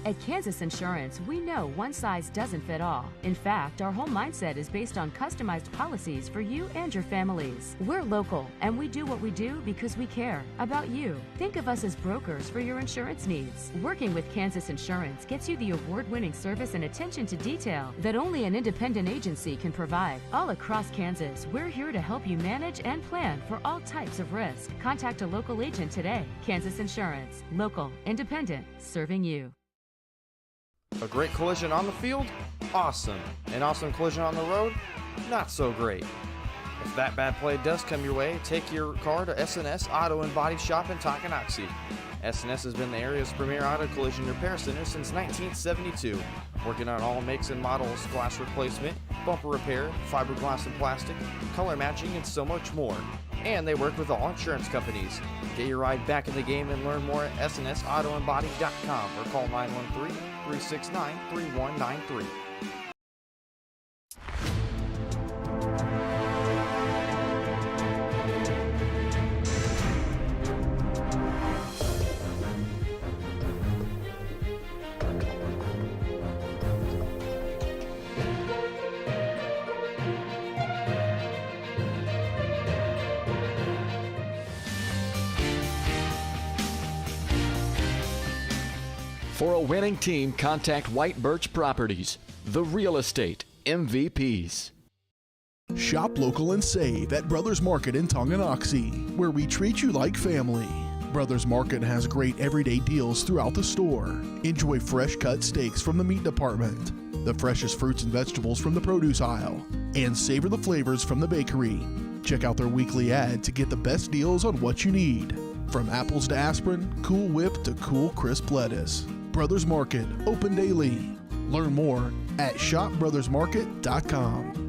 At Kansas Insurance, we know one size doesn't fit all. In fact, our whole mindset is based on customized policies for you and your families. We're local, and we do what we do because we care about you. Think of us as brokers for your insurance needs. Working with Kansas Insurance gets you the award-winning service and attention to detail that only an independent agency can provide. All across Kansas, we're here to help you manage and plan for all types of risk. Contact a local agent today. Kansas Insurance. Local, independent, serving you. A great collision on the field? Awesome. An awesome collision on the road? Not so great. If that bad play does come your way, take your car to S&S Auto and Body Shop in Tonganoxie. S&S has been the area's premier auto collision repair center since 1972, working on all makes and models, glass replacement, bumper repair, fiberglass and plastic, color matching, and so much more. And they work with all insurance companies. Get your ride back in the game and learn more at snsautoandbody.com or call 913-369-3193. For a winning team, contact White Birch Properties, the real estate MVPs. Shop local and save at Brothers Market in Tonganoxie, where we treat you like family. Brothers Market has great everyday deals throughout the store. Enjoy fresh cut steaks from the meat department, the freshest fruits and vegetables from the produce aisle, and savor the flavors from the bakery. Check out their weekly ad to get the best deals on what you need. From apples to aspirin, Cool Whip to cool crisp lettuce. Brothers Market, open daily. Learn more at shopbrothersmarket.com.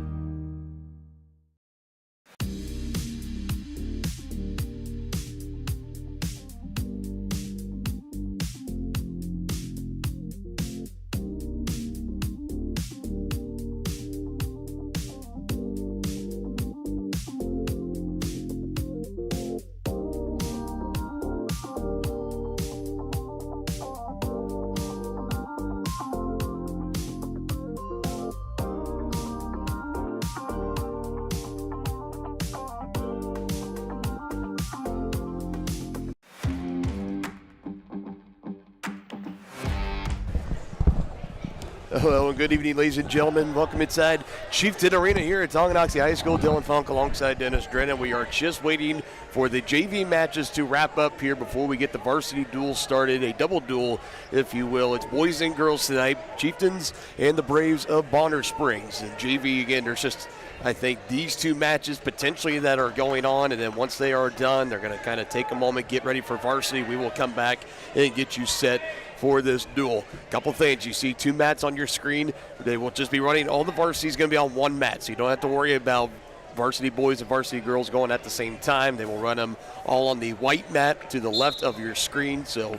Hello and good evening, ladies and gentlemen. Welcome inside Chieftain Arena here at Tonganoxie High School. Dylan Funk alongside Dennis Drennan. We are just waiting for the JV matches to wrap up here before we get the varsity duel started. A double duel, if you will. It's boys and girls tonight, Chieftains and the Braves of Bonner Springs. And JV, again, there's just, I think, these two matches potentially that are going on, and then once they are done, they're going to kind of take a moment, get ready for varsity. We will come back and get you set for this duel. Couple things. You see two mats on your screen. They will just be running. All the varsity is going to be on one mat, so you don't have to worry about varsity boys and varsity girls going at the same time. They will run them all on the white mat to the left of your screen. So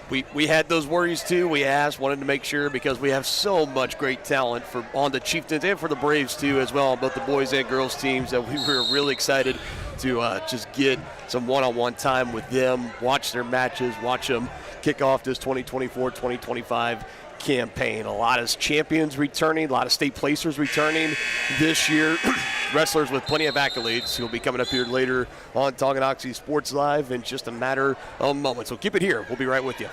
we had those worries too. We wanted to make sure, because we have so much great talent on the Chieftains and for the Braves too as well, on both the boys and girls teams, that we were really excited to just get some one-on-one time with them, watch their matches, watch them kick off this 2024-2025 campaign. A lot of champions returning, a lot of state placers returning this year. Wrestlers with plenty of accolades who will be coming up here later on Tonganoxie Sports Live in just a matter of moments. So keep it here. We'll be right with you.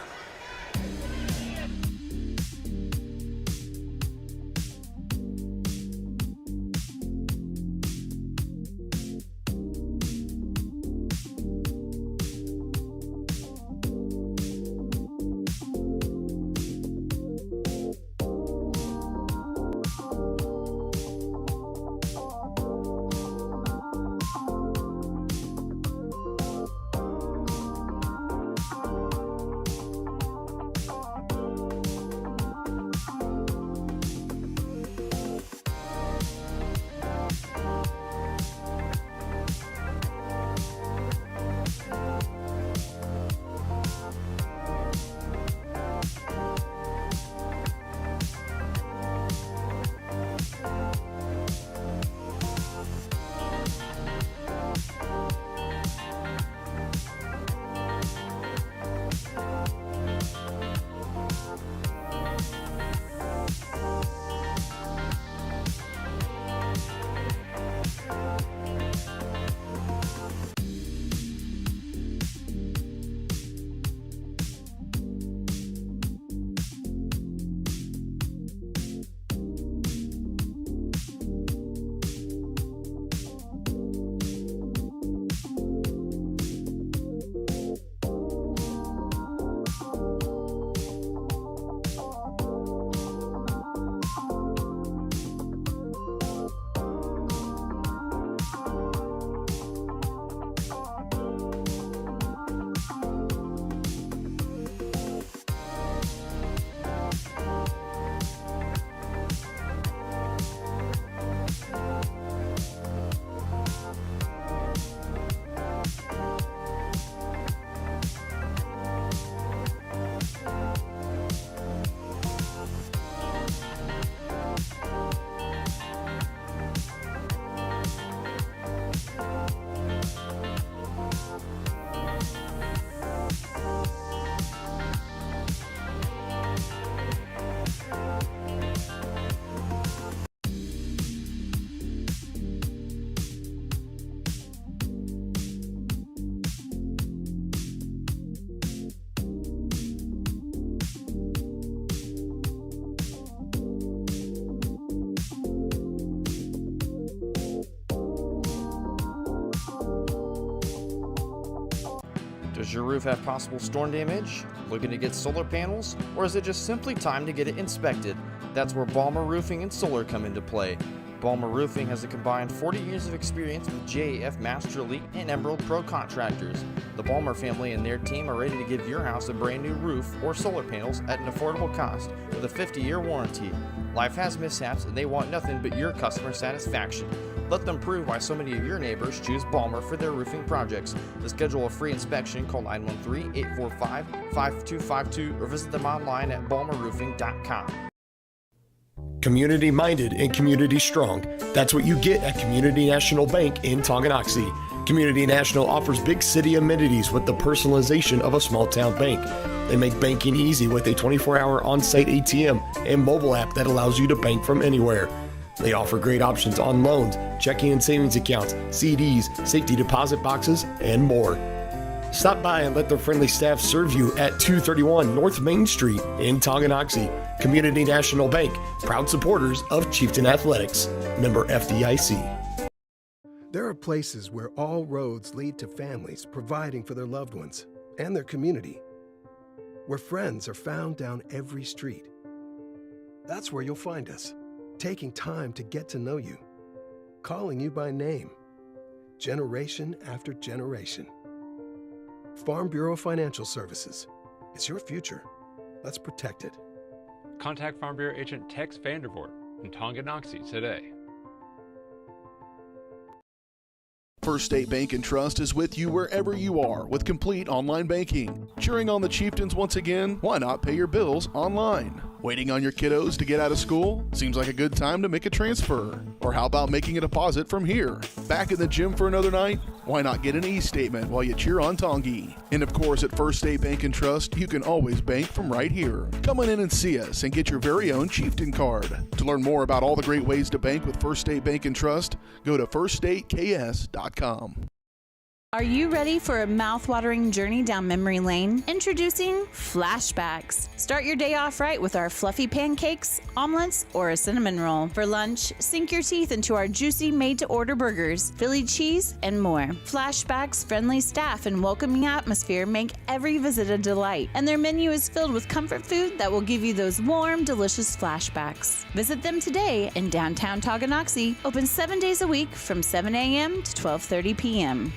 Does your roof have possible storm damage? Looking to get solar panels? Or is it just simply time to get it inspected? That's where Balmer Roofing and Solar come into play. Balmer Roofing has a combined 40 years of experience with JAF Master Elite and Emerald Pro contractors. The Balmer family and their team are ready to give your house a brand new roof or solar panels at an affordable cost with a 50-year warranty. Life has mishaps and they want nothing but your customer satisfaction. Let them prove why so many of your neighbors choose Balmer for their roofing projects. To schedule a free inspection, call 913-845-5252 or visit them online at balmerroofing.com. Community-minded and community-strong. That's what you get at Community National Bank in Tonganoxie. Community National offers big city amenities with the personalization of a small-town bank. They make banking easy with a 24-hour on-site ATM and mobile app that allows you to bank from anywhere. They offer great options on loans, checking and savings accounts, CDs, safety deposit boxes, and more. Stop by and let their friendly staff serve you at 231 North Main Street in Tonganoxie. Community National Bank, proud supporters of Chieftain Athletics. Member FDIC. There are places where all roads lead to families providing for their loved ones and their community. Where friends are found down every street. That's where you'll find us, taking time to get to know you, calling you by name, generation after generation. Farm Bureau Financial Services. It's your future. Let's protect it. Contact Farm Bureau agent Tex Vandervoort in Tonganoxie today. First State Bank and Trust is with you wherever you are with complete online banking. Cheering on the Chieftains once again? Why not pay your bills online? Waiting on your kiddos to get out of school? Seems like a good time to make a transfer. Or how about making a deposit from here? Back in the gym for another night? Why not get an e-statement while you cheer on Tongi? And of course, at First State Bank and Trust, you can always bank from right here. Come on in and see us and get your very own Chieftain card. To learn more about all the great ways to bank with First State Bank and Trust, go to firststateks.com. Are you ready for a mouth-watering journey down memory lane? Introducing Flashbacks. Start your day off right with our fluffy pancakes, omelets, or a cinnamon roll. For lunch, sink your teeth into our juicy made-to-order burgers, Philly cheese, and more. Flashbacks' friendly staff and welcoming atmosphere make every visit a delight, and their menu is filled with comfort food that will give you those warm, delicious flashbacks. Visit them today in downtown Tonganoxie, open 7 days a week from 7 a.m. to 12:30 p.m.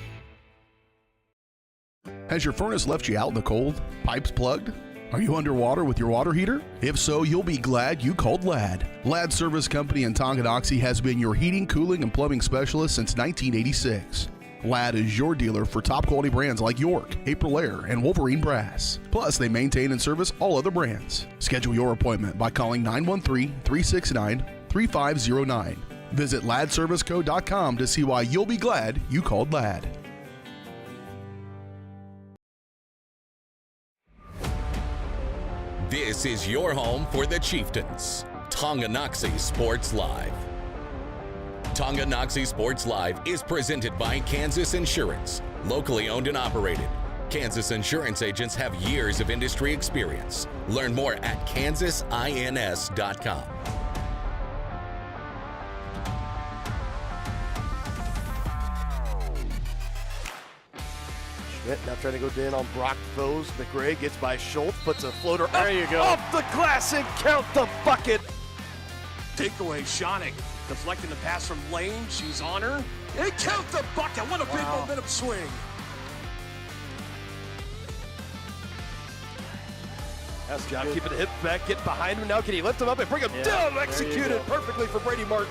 Has your furnace left you out in the cold? Pipes plugged? Are you underwater with your water heater? If so, you'll be glad you called Ladd. Ladd Service Company in Tonganoxie has been your heating, cooling, and plumbing specialist since 1986. Ladd is your dealer for top quality brands like York, Aprilaire, and Wolverine Brass. Plus, they maintain and service all other brands. Schedule your appointment by calling 913-369-3509. Visit laddserviceco.com to see why you'll be glad you called Ladd. This is your home for the Chieftains. Tonganoxie Sports Live. Tonganoxie Sports Live is presented by Kansas Insurance, locally owned and operated. Kansas Insurance agents have years of industry experience. Learn more at kansasins.com. Now trying to go in on Brock Bose. McRae gets by Schultz, puts a floater There you go. off the glass and count the bucket. Takeaway, Schoening deflecting the pass from Lane. She's on her. And count the bucket. What a big momentum swing. That's job keeping the hip back, get behind him. Now can he lift him up and bring him down? Executed perfectly for Brady Martin.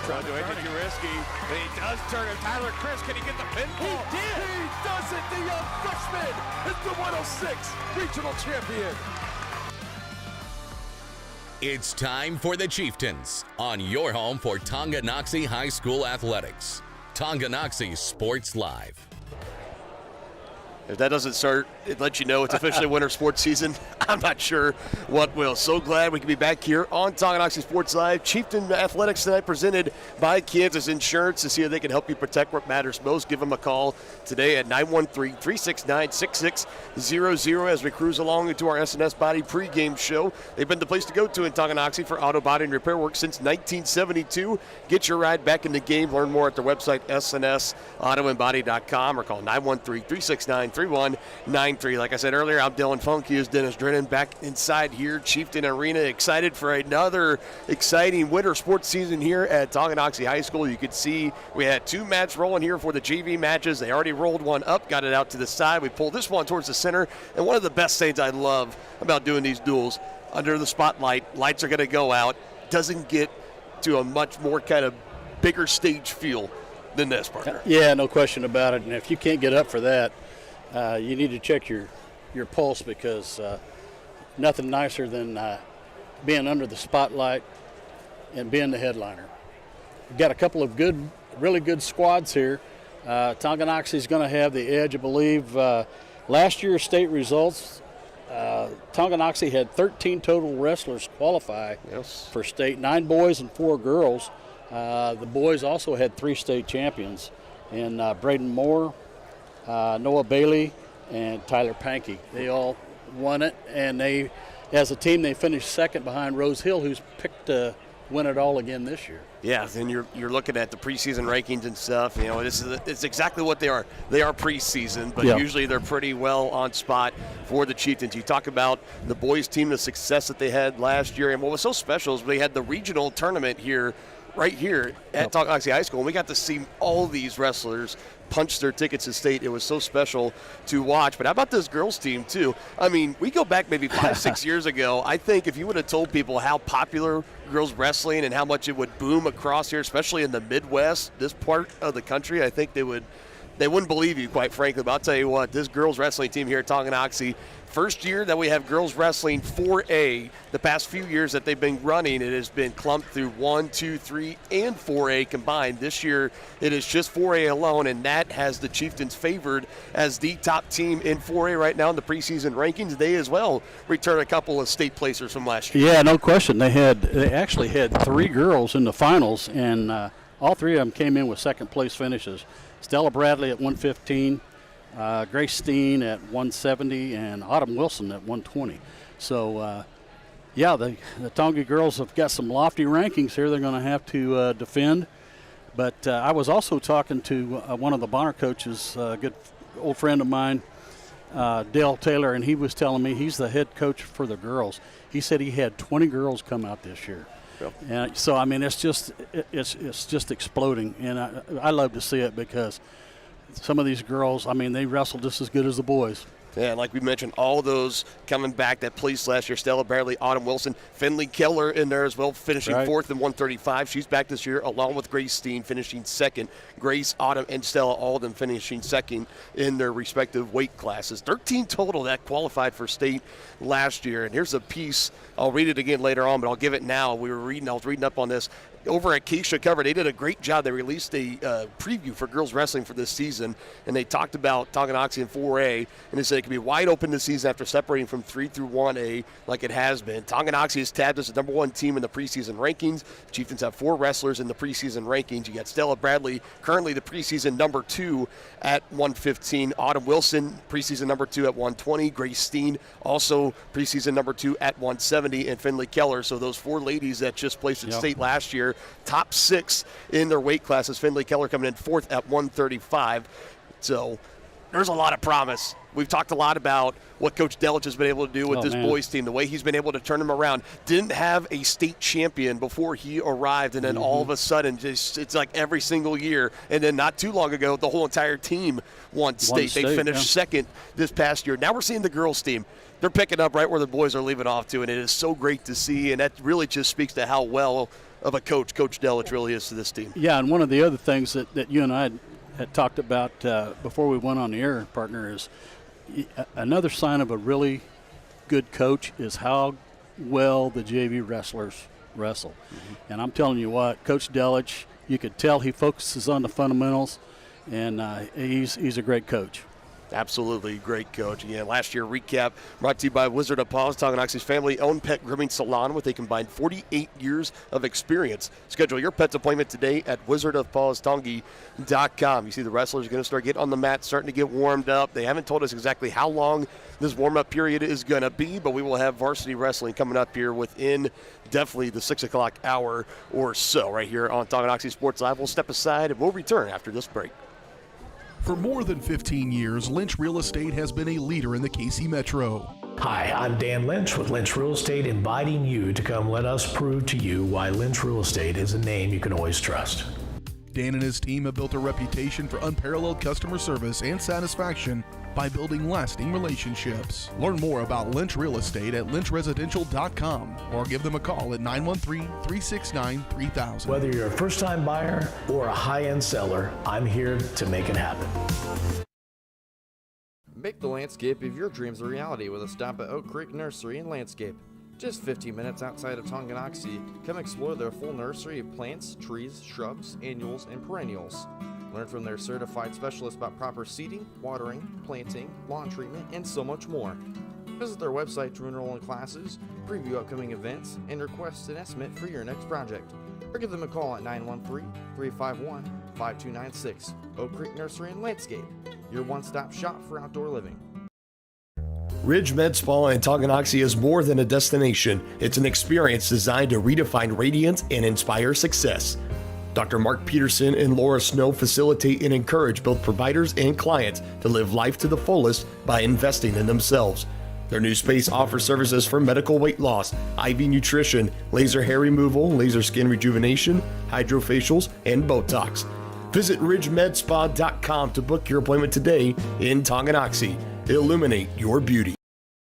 Trying to make it too risky. But he does turn it. Tyler Chris, can he get the pinfall? He did. He does it. The young freshman is the 106 regional champion. It's time for the Chieftains on your home for Tonganoxie High School Athletics. Tonganoxie Sports Live. If that doesn't start, it lets you know it's officially winter sports season. I'm not sure what will. So glad we can be back here on Tonganoxie Sports Live. Chieftain Athletics tonight presented by Kansas Insurance. To see if they can help you protect what matters most, give them a call today at 913-369-6600 as we cruise along into our S&S Body pregame show. They've been the place to go to in Tonganoxie for auto body and repair work since 1972. Get your ride back in the game. Learn more at their website, snsautoandbody.com, or call 913-369-3193. Like I said earlier, I'm Dylan Funk. He is Dennis Drennan back inside here, Chieftain Arena. Excited for another exciting winter sports season here at Tonganoxie High School. You could see we had 2 mats rolling here for the JV matches. They already rolled one up, got it out to the side. We pulled this one towards the center. And one of the best things I love about doing these duels, under the spotlight, lights are going to go out. Doesn't get to a much more kind of bigger stage feel than this, Parker. Yeah, no question about it. And if you can't get up for that, you need to check your pulse, because nothing nicer than being under the spotlight and being the headliner. We've got a couple of really good squads here. Tonganoxie is going to have the edge, I believe. Last year's state results, Tonganoxie had 13 total wrestlers qualify for state, 9 boys and 4 girls. The boys also had 3 state champions, and Braden Moore, Noah Bailey, and Tyler Pankey. They all won it, and they, as a team, they finished second behind Rose Hill, who's picked to win it all again this year. Yeah, and you're looking at the preseason rankings and stuff. You know, it's exactly what they are. They are preseason, but usually they're pretty well on spot for the Chieftains. You talk about the boys team, the success that they had last year, and what was so special is they had the regional tournament here, right here at Tonganoxie High School, and we got to see all these wrestlers punch their tickets to state. It was so special to watch. But how about this girls team too? I mean, we go back maybe 5-6 years ago. I think if you would have told people how popular girls wrestling and how much it would boom across here, especially in the Midwest, this part of the country, I think they wouldn't believe you, quite frankly. But I'll tell you what, this girls wrestling team here at Tonganoxie, first year that we have girls wrestling 4A. The past few years that they've been running, it has been clumped through 1, 2, 3, and 4A combined. This year, it is just 4A alone, and that has the Chieftains favored as the top team in 4A right now in the preseason rankings. They as well return a couple of state placers from last year. Yeah, no question. They actually had 3 girls in the finals, and all 3 of them came in with second place finishes. Stella Bradley at 115. Grace Steen at 170, and Autumn Wilson at 120. So, the Tonga girls have got some lofty rankings here they're going to have to defend. But I was also talking to one of the Bonner coaches, a good old friend of mine, Dale Taylor, and he was telling me he's the head coach for the girls. He said he had 20 girls come out this year. Yep. And so, I mean, it's just exploding, and I love to see it, because some of these girls, I mean, they wrestle just as good as the boys. Yeah, and like we mentioned, all those coming back that placed last year. Stella Bradley, Autumn Wilson, Finley Keller in there as well, finishing 4th in 135. She's back this year, along with Grace Steen, finishing 2nd. Grace, Autumn, and Stella, all of them finishing 2nd in their respective weight classes. 13 total that qualified for state last year. And here's a piece. I'll read it again later on, but I'll give it now. I was reading up on this. Over at Keisha Cover, they did a great job. They released a preview for girls wrestling for this season, and they talked about Tonganoxie in 4A, and they said it could be wide open this season after separating from 3 through 1A like it has been. Tonganoxie is tabbed as the number 1 team in the preseason rankings. The Chieftains have 4 wrestlers in the preseason rankings. You got Stella Bradley, currently the preseason number 2 at 115. Autumn Wilson, preseason number 2 at 120. Grace Steen, also preseason number 2 at 170. And Finley Keller. So those 4 ladies that just placed in state last year, top 6 in their weight classes. Finley Keller coming in 4th at 135. So there's a lot of promise. We've talked a lot about what Coach Delich has been able to do with this boys team, the way he's been able to turn them around. Didn't have a state champion before he arrived, and then all of a sudden, it's like every single year. And then not too long ago, the whole entire team won state. They finished 2nd this past year. Now we're seeing the girls team. They're picking up right where the boys are leaving off to, and it is so great to see, and that really just speaks to how well of a coach Coach Delich really is to this team. Yeah, and one of the other things that you and I had talked about before we went on the air, partner, is another sign of a really good coach is how well the JV wrestlers wrestle. And I'm telling you what, Coach Delich, you could tell he focuses on the fundamentals, and he's a great coach. Absolutely great, Coach. Again, last year recap brought to you by Wizard of Paws, Tonganoxie's family-owned pet grooming salon with a combined 48 years of experience. Schedule your pet's appointment today at wizardofpawstongi.com. You see the wrestlers are going to start getting on the mat, starting to get warmed up. They haven't told us exactly how long this warm-up period is going to be, but we will have varsity wrestling coming up here within definitely the 6 o'clock hour or so right here on Tonganoxie Sports Live. We'll step aside and we'll return after this break. For more than 15 years, Lynch Real Estate has been a leader in the KC Metro. Hi, I'm Dan Lynch with Lynch Real Estate, inviting you to come let us prove to you why Lynch Real Estate is a name you can always trust. Dan and his team have built a reputation for unparalleled customer service and satisfaction by building lasting relationships. Learn more about Lynch Real Estate at lynchresidential.com or give them a call at 913-369-3000. Whether you're a first-time buyer or a high-end seller, I'm here to make it happen. Make the landscape of your dreams a reality with a stop at Oak Creek Nursery and Landscape. Just 15 minutes outside of Tonganoxie, come explore their full nursery of plants, trees, shrubs, annuals, and perennials. Learn from their certified specialists about proper seeding, watering, planting, lawn treatment, and so much more. Visit their website to enroll in classes, preview upcoming events, and request an estimate for your next project. Or give them a call at 913-351-5296. Oak Creek Nursery and Landscape, your one-stop shop for outdoor living. Ridge Med Spa in Tonganoxie is more than a destination. It's an experience designed to redefine radiance and inspire success. Dr. Mark Peterson and Laura Snow facilitate and encourage both providers and clients to live life to the fullest by investing in themselves. Their new space offers services for medical weight loss, IV nutrition, laser hair removal, laser skin rejuvenation, hydrofacials, and Botox. Visit ridgemedspa.com to book your appointment today in Tonganoxie. Illuminate your beauty.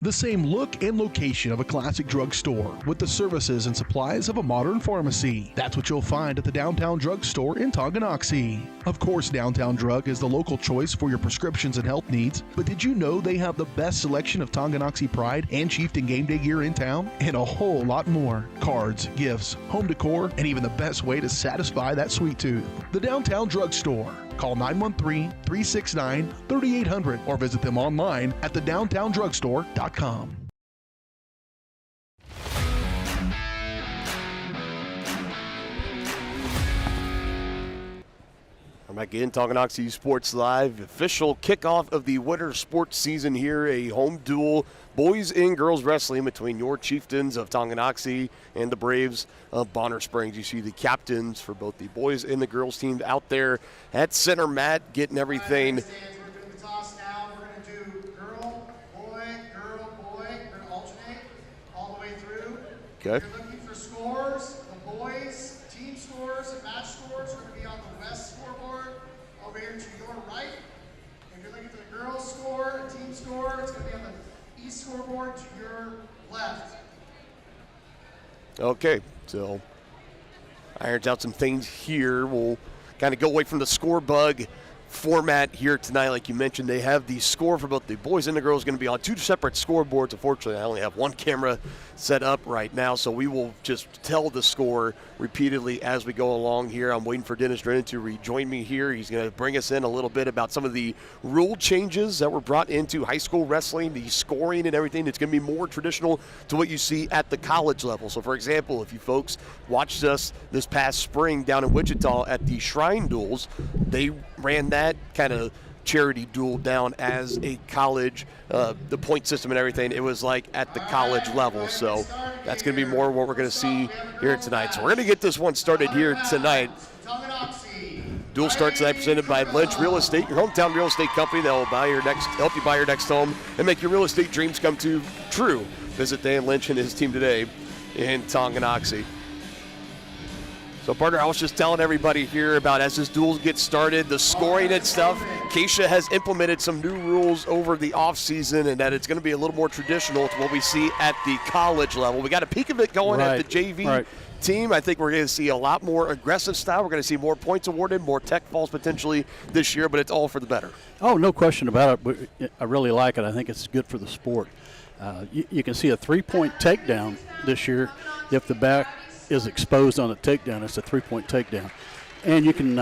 The same look and location of a classic drugstore with the services and supplies of a modern pharmacy. That's what you'll find at the Downtown Drug Store in Tonganoxie. Of course, Downtown Drug is the local choice for your prescriptions and health needs, but did you know they have the best selection of Tonganoxie Pride and Chieftain game day gear in town? And a whole lot more. Cards, gifts, home decor, and even the best way to satisfy that sweet tooth. The Downtown Drug Store. Call 913-369-3800 or visit them online at thedowntowndrugstore.com. I'm back in Tonganoxie Sports Live. Official kickoff of the winter sports season here. A home duel, boys and girls wrestling between your Chieftains of Tonganoxie and the Braves of Bonner Springs. You see the captains for both the boys and the girls team out there at center mat getting everything. We're doing the toss now. We're going to do girl, boy. We're going to alternate all the way through. Okay. If you're looking for scores, the boys, team scores, and match scores are going to be on the west scoreboard over here to your right. If you're looking for the girls' score and team score, it's going to be on the east scoreboard to your left. Okay, so irons out some things here. We'll kind of go away from the score bug format here tonight. Like you mentioned, they have the score for both the boys and the girls going to be on two separate scoreboards. Unfortunately, I only have one camera set up right now, so we will just tell the score repeatedly as we go along here. I'm waiting for Dennis Drennan to rejoin me here. He's going to bring us in a little bit about some of the rule changes that were brought into high school wrestling, the scoring and everything. It's going to be more traditional to what you see at the college level. So, for example, if you folks watched us this past spring down in Wichita at the Shrine Duels, they ran that kind of charity duel down as a college, the point system and everything. It was like at the college level. So that's going to be more what we're going to see here tonight. So we're going to get this one started here tonight. Duel starts tonight presented by Lynch Real Estate, your hometown real estate company that will help you buy your next home and make your real estate dreams come true. Visit Dan Lynch and his team today in Tonganoxie. So, partner, I was just telling everybody here about as this duel gets started, the scoring and stuff. Keisha has implemented some new rules over the offseason, and that it's going to be a little more traditional to what we see at the college level. We got a peek of it going at the JV team. I think we're going to see a lot more aggressive style. We're going to see more points awarded, more tech falls potentially this year, but it's all for the better. Oh, no question about it. I really like it. I think it's good for the sport. You can see a three-point takedown this year if the back is exposed on a takedown. It's a three-point takedown. And you can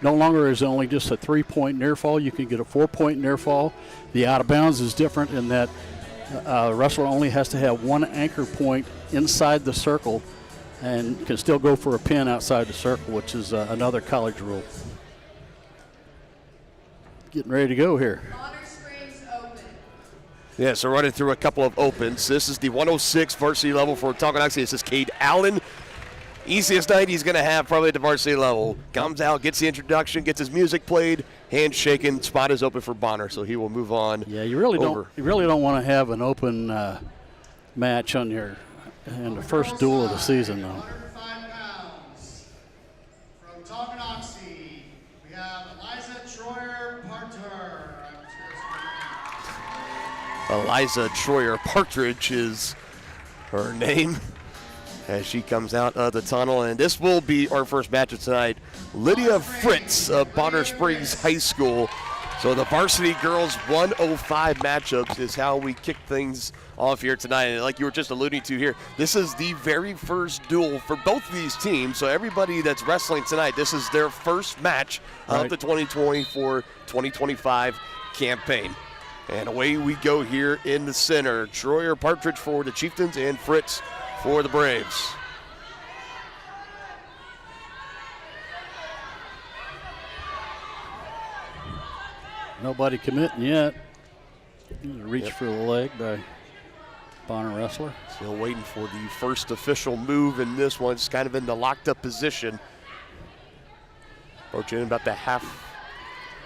No longer is it only just a 3-point near fall. You can get a 4-point near fall. The out of bounds is different in that the wrestler only has to have one anchor point inside the circle and can still go for a pin outside the circle, which is another college rule. Getting ready to go here. Yeah, so running through a couple of opens. This is the 106 varsity level for Tonganoxie. This is Cade Allen. Easiest night he's going to have probably at the varsity level. Comes out, gets the introduction, gets his music played, hands shaken. Spot is open for Bonner, so he will move on. Yeah, you really don't want to have an open match on your in the first duel of the season, though. 105 pounds. From Tonganoxie, we have Eliza Troyer-Parter. Eliza Troyer-Partridge is her name as she comes out of the tunnel. And this will be our first match of tonight. Lydia Fritz of Bonner Springs High School. So the varsity girls 105 matchups is how we kick things off here tonight. And like you were just alluding to here, this is the very first duel for both of these teams. So everybody that's wrestling tonight, this is their first match of the 2024-2025 campaign. And away we go here in the center. Troyer-Partridge for the Chieftains and Fritz for the Braves. Nobody committing yet. Reach for the leg by Bonner wrestler. Still waiting for the first official move in this one. It's kind of in the locked up position. Approaching about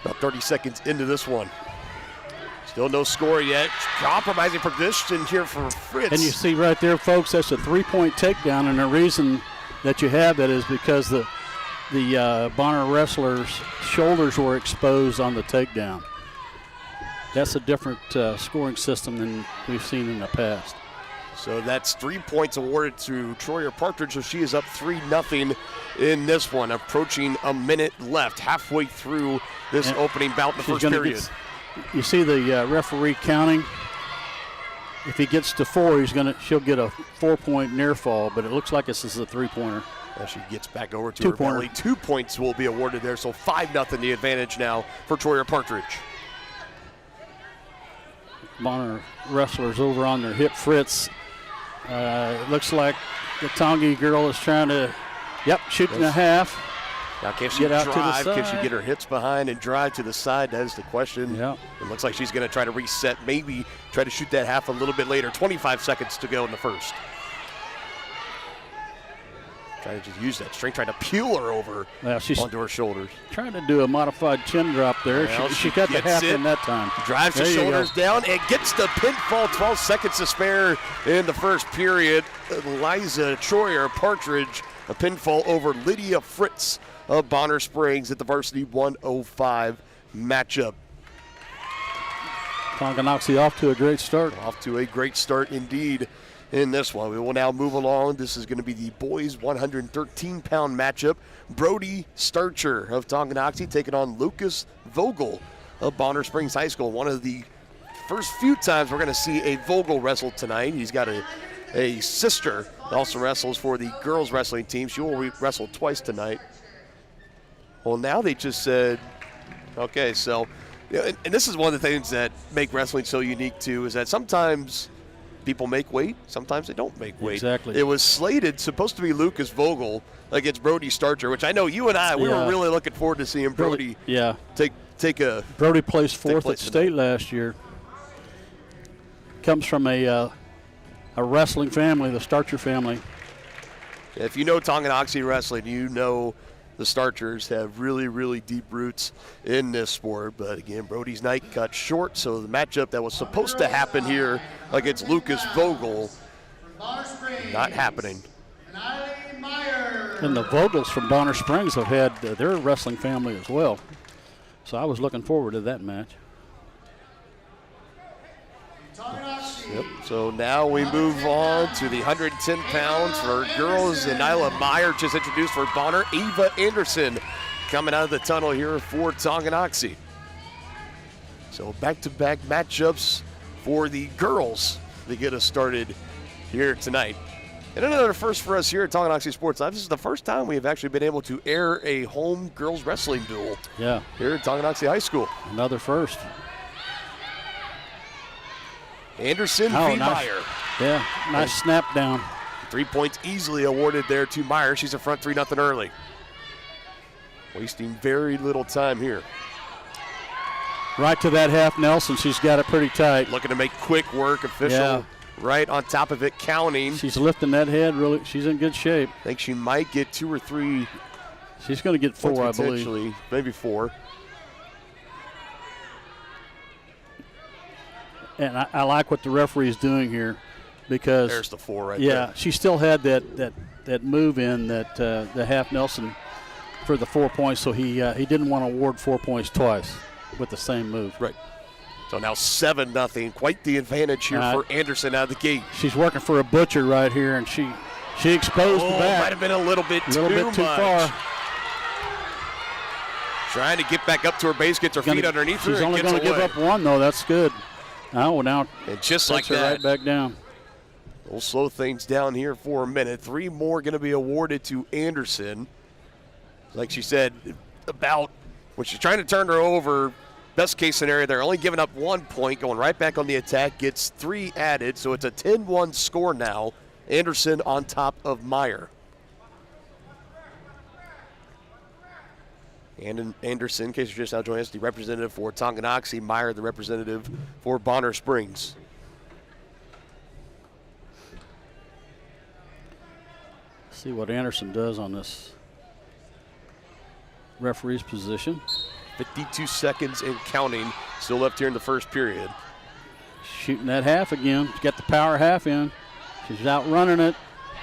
30 seconds into this one. Still no score yet. Compromising position here for Fritz. And you see right there, folks, that's a 3-point takedown, and the reason that you have that is because the Bonner wrestlers' shoulders were exposed on the takedown. That's a different scoring system than we've seen in the past. So that's 3 points awarded to Troyer-Partridge, so she is up 3-0 in this one. Approaching a minute left, halfway through this opening bout in the first period. You see the referee counting. If he gets to 4, she'll get a 4-point near fall, but it looks like this is a 3-pointer. As she gets back over to her belly, 2 points will be awarded there, so 5-0 the advantage now for Troyer-Partridge. Bonner wrestlers over on their hip. Fritz, it looks like the Tongi girl is trying to, shooting a half. Now, can she get out drive? to the side? Can she get her hips behind and drive to the side? That is the question. Yeah. It looks like she's going to try to reset, maybe try to shoot that half a little bit later. 25 seconds to go in the first. Trying to just use that strength, trying to peel her over onto her shoulders. Trying to do a modified chin drop there. Well, she got the half in that time. Drives the shoulders down and gets the pinfall. 12 seconds to spare in the first period. Eliza Troyer-Partridge, a pinfall over Lydia Fritz of Bonner Springs at the varsity 105 matchup. Tonganoxie off to a great start. Off to a great start indeed in this one. We will now move along. This is going to be the boys 113-pound matchup. Brody Starcher of Tonganoxie taking on Lucas Vogel of Bonner Springs High School. One of the first few times we're going to see a Vogel wrestle tonight. He's got a sister that also wrestles for the girls wrestling team. She will wrestle twice tonight. Well, now they just said, okay, so, and this is one of the things that make wrestling so unique, too, is that sometimes people make weight, sometimes they don't make weight. Exactly. It was slated, supposed to be Lucas Vogel against Brody Starcher, which I know you and I, we were really looking forward to seeing Brody take a... Brody placed 4th at state last year. Comes from a wrestling family, the Starcher family. If you know Tonganoxie wrestling, you know the Starchers have really, really deep roots in this sport. But again, Brody's night cut short, so the matchup that was supposed to happen here against Lucas Vogel, not happening. And the Vogels from Bonner Springs have had their wrestling family as well. So I was looking forward to that match. Yep. So now we move on to the 110 pounds for girls. And Nyla Meyer just introduced for Bonner. Ava Anderson coming out of the tunnel here for Tonganoxie. So back-to-back matchups for the girls to get us started here tonight. And another first for us here at Tonganoxie Sports Live. This is the first time we have actually been able to air a home girls wrestling duel. Yeah. Here at Tonganoxie High School. Another first. Anderson v. Nice. Meyer. Yeah, nice snap down. 3 points easily awarded there to Meyer. She's in front 3-0 early. Wasting very little time here. Right to that half Nelson. She's got it pretty tight. Looking to make quick work. Official right on top of it, counting. She's lifting that head really. She's in good shape. I think she might get 2 or 3. She's going to get 4, I believe. Potentially, maybe 4. And I like what the referee is doing here because there's the 4 right there. Yeah, she still had that move in that the half Nelson for the 4 points, so he didn't want to award 4 points twice with the same move. Right. So now 7-0. Quite the advantage here for Anderson out of the gate. She's working for a butcher right here, and she exposed the back. Might have been a little bit too far. Trying to get back up to her base, gets her feet underneath her. She's only going to give up 1, though. That's good. Oh, now and just like her that, right back down. We'll slow things down here for a minute. 3 more going to be awarded to Anderson. Like she said, about when she's trying to turn her over, best case scenario, they're only giving up 1 point, going right back on the attack, gets 3 added, so it's a 10-1 score now. Anderson on top of Meyer. And Anderson, in case you're just now joining us, the representative for Tonganoxie, Meyer, the representative for Bonner Springs. See what Anderson does on this referee's position. 52 seconds and counting, still left here in the first period. Shooting that half again. She's got the power half in. She's outrunning it.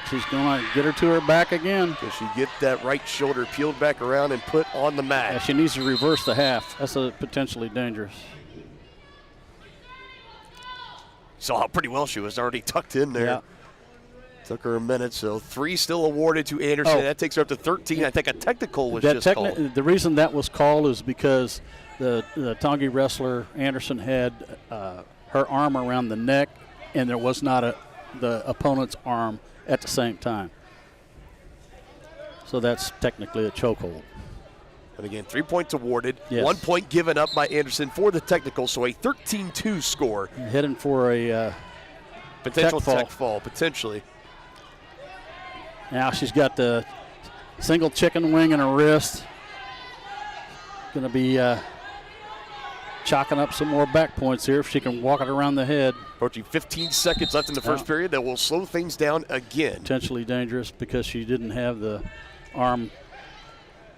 She's going to get her to her back again. Can she get that right shoulder peeled back around and put on the mat? Yeah, she needs to reverse the half. That's potentially dangerous. Saw how pretty well she was already tucked in there. Yeah. Took her a minute, so 3 still awarded to Anderson. Oh. That takes her up to 13. I think a technical was just called. The reason that was called is because the Tongi wrestler, Anderson, had her arm around the neck, and there was not the opponent's arm at the same time. So that's technically a chokehold. And again, 3 points awarded. Yes. 1 point given up by Anderson for the technical, so a 13-2 score. Heading for a potential tech tech fall, potentially. Now she's got the single chicken wing in her wrist. Going to be chalking up some more back points here if she can walk it around the head. Approaching 15 seconds left in the first period. That will slow things down again. Potentially dangerous because she didn't have the arm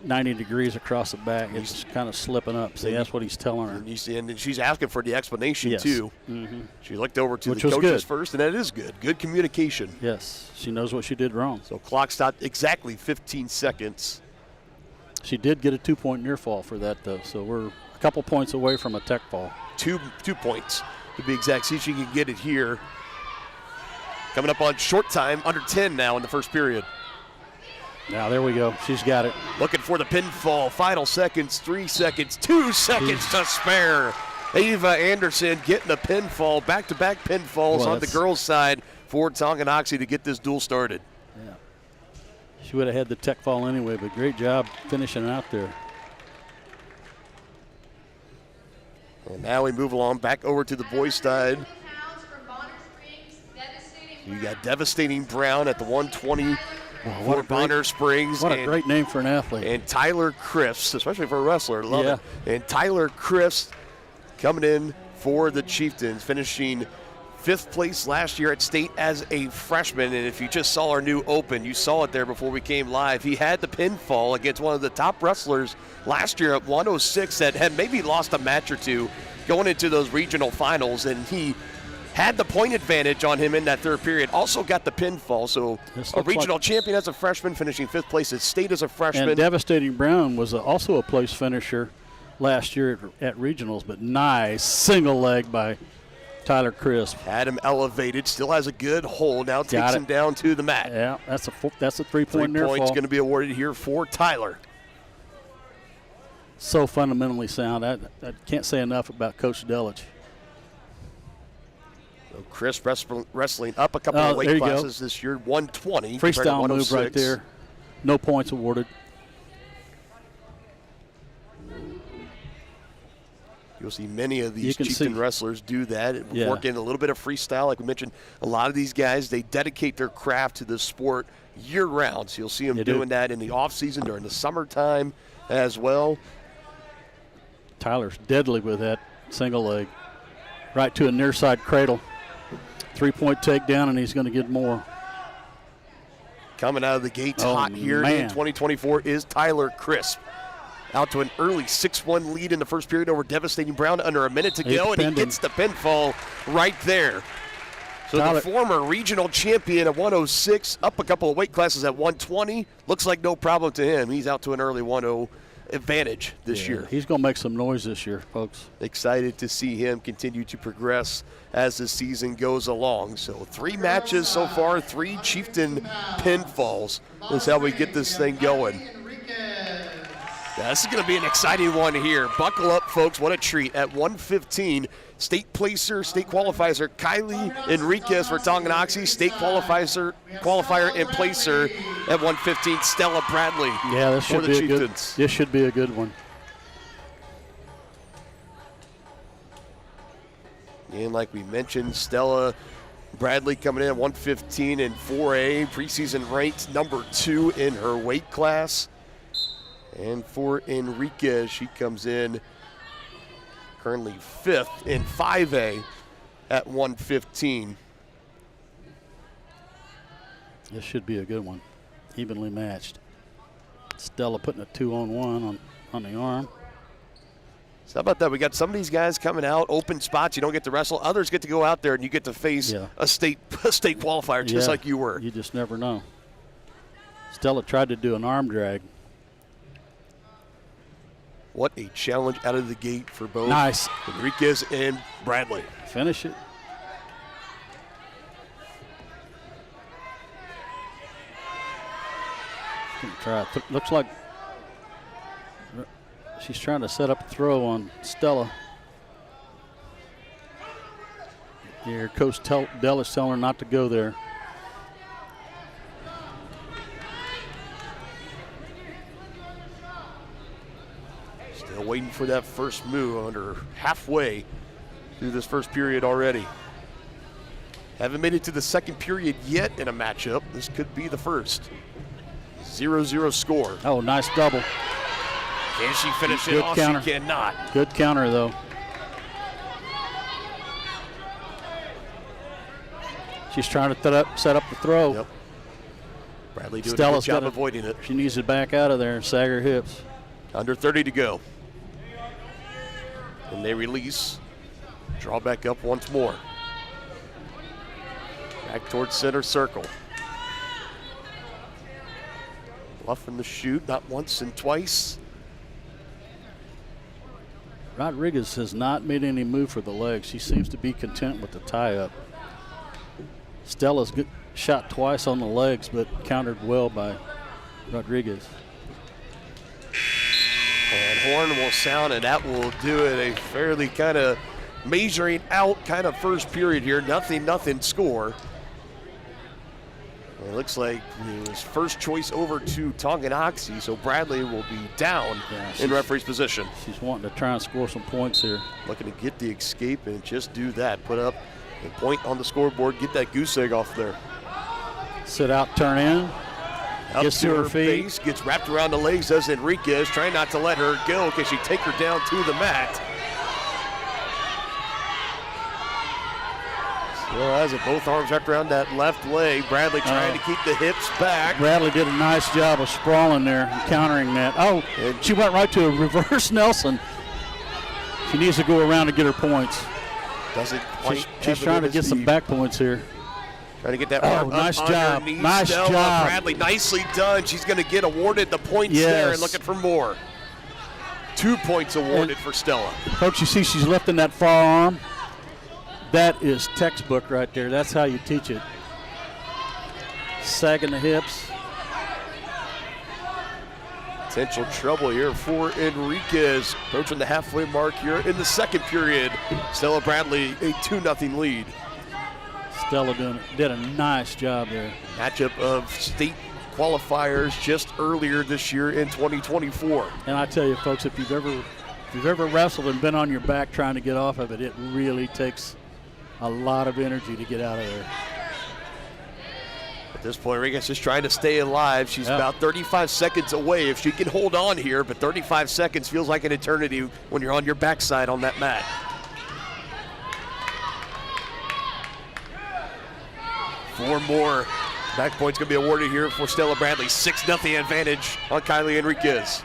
90 degrees across the back. It's kind of slipping up. See, that's what he's telling her. And she's asking for the explanation, too. Mm-hmm. She looked over to the coaches first, and that is good. Good communication. Yes, she knows what she did wrong. So clock stopped exactly 15 seconds. She did get a 2-point near fall for that, though, so we're a couple points away from a tech fall. 2 points to be exact. See if she can get it here. Coming up on short time, under 10 now in the first period. Now there we go. She's got it. Looking for the pinfall. Final seconds, 3 seconds, 2 seconds to spare. Ava Anderson getting a pinfall, back-to-back pinfalls on the girls' side for Tonganoxie to get this duel started. Yeah. She would have had the tech fall anyway, but great job finishing out there. And now we move along back over to the boys' side. You got Devastating Brown at the 120 for Bonner Springs. What a great name for an athlete. And Tyler Crifts, especially for a wrestler. Love it. And Tyler Crifts coming in for the Chieftains, finishing 5th place last year at state as a freshman. And if you just saw our new open, you saw it there before we came live. He had the pinfall against one of the top wrestlers last year at 106 that had maybe lost a match or two going into those regional finals. And he had the point advantage on him in that third period. Also got the pinfall. So a regional champion as a freshman, finishing 5th place at state as a freshman. And Devastating Brown was also a place finisher last year at regionals, but nice single leg by Tyler Crisp. Had him elevated, still has a good hold. Now takes him down to the mat. Yeah, that's a 3-point near fall. 3 points going to be awarded here for Tyler. So fundamentally sound. I can't say enough about Coach Delich. So Chris wrestling up a couple of weight classes this year, 120. Freestyle move right there. No points awarded. You'll see many of these Chieftain wrestlers do that, work in a little bit of freestyle. Like we mentioned, a lot of these guys, they dedicate their craft to the sport year-round. So you'll see them doing that in the off-season during the summertime as well. Tyler's deadly with that single leg. Right to a near side cradle. 3-point takedown, and he's going to get more. Coming out of the gates hot here in 2024 is Tyler Crisp. Out to an early 6-1 lead in the first period over Devastating Brown, under a minute to go, and he gets the pinfall right there. So Tyler, the former regional champion at 106, up a couple of weight classes at 120. Looks like no problem to him. He's out to an early 1-0 advantage this year. He's going to make some noise this year, folks. Excited to see him continue to progress as the season goes along. So 3 matches so far, 3 Chieftain pinfalls. That's how we get this thing going. Yeah, this is going to be an exciting one here. Buckle up, folks. What a treat. At 115, state qualifier Kylie Enriquez for Tonganoxie. State qualifier and placer at 115, Stella Bradley for the Chieftains. This should be a good one. And like we mentioned, Stella Bradley coming in at 115 in 4A, preseason ranked number 2 in her weight class. And for Enriquez, she comes in currently 5th in 5A at 115. This should be a good one, evenly matched. Stella putting a 2-on-1 on the arm. So how about that? We got some of these guys coming out, open spots. You don't get to wrestle. Others get to go out there and you get to face a state qualifier just like you were. You just never know. Stella tried to do an arm drag. What a challenge out of the gate for both Enriquez and Bradley. Finish it. Try. Looks like she's trying to set up a throw on Stella. Here, Coach Dell is telling her not to go there. Still waiting for that first move, under halfway through this first period already. Haven't made it to the second period yet in a matchup. This could be the first. 0-0 score. Oh, nice double. Can she finish it off? She cannot. Good counter, though. She's trying to set up the throw. Yep. Bradley doing a good job avoiding it. She needs to back out of there and sag her hips. Under 30 to go. And they release. Draw back up once more. Back towards center circle. Bluffing the shoot, not once and twice. Rodriguez has not made any move for the legs. She seems to be content with the tie-up. Stella's shot twice on the legs, but countered well by Rodriguez. And horn will sound, and that will do it. A fairly kind of measuring out kind of first period here. Nothing score. It looks like it was first choice over to Tonganoxie, so Bradley will be down in referee's position. She's wanting to try and score some points here. Looking to get the escape and just do that. Put up a point on the scoreboard, get that goose egg off there. Sit out, turn in. Up gets to her feet. Base, gets wrapped around the legs as Enriquez, trying not to let her go. Can she take her down to the mat? Still has it, both arms wrapped around that left leg. Bradley trying to keep the hips back. Bradley did a nice job of sprawling there and countering that. Oh, and she went right to a reverse Nelson. She needs to go around to get her points. Doesn't she's trying to get some back points here. Trying to get that arm nice up job. underneath. Nice Stella job. Bradley, nicely done. She's going to get awarded the points there and looking for more. 2 points awarded for Stella. Folks, you see she's lifting that far arm. That is textbook right there. That's how you teach it. Sagging the hips. Potential trouble here for Enriquez. Approaching the halfway mark here in the second period. Stella Bradley, a 2-0 lead. Stella did a nice job there. Matchup of state qualifiers just earlier this year in 2024. And I tell you, folks, if you've ever wrestled and been on your back trying to get off of it, it really takes a lot of energy to get out of there. At this point, Rodriguez is trying to stay alive. She's about 35 seconds away if she can hold on here, but 35 seconds feels like an eternity when you're on your backside on that mat. Four more. Back point's going to be awarded here for Stella Bradley. 6-0 advantage on Kylie Enriquez.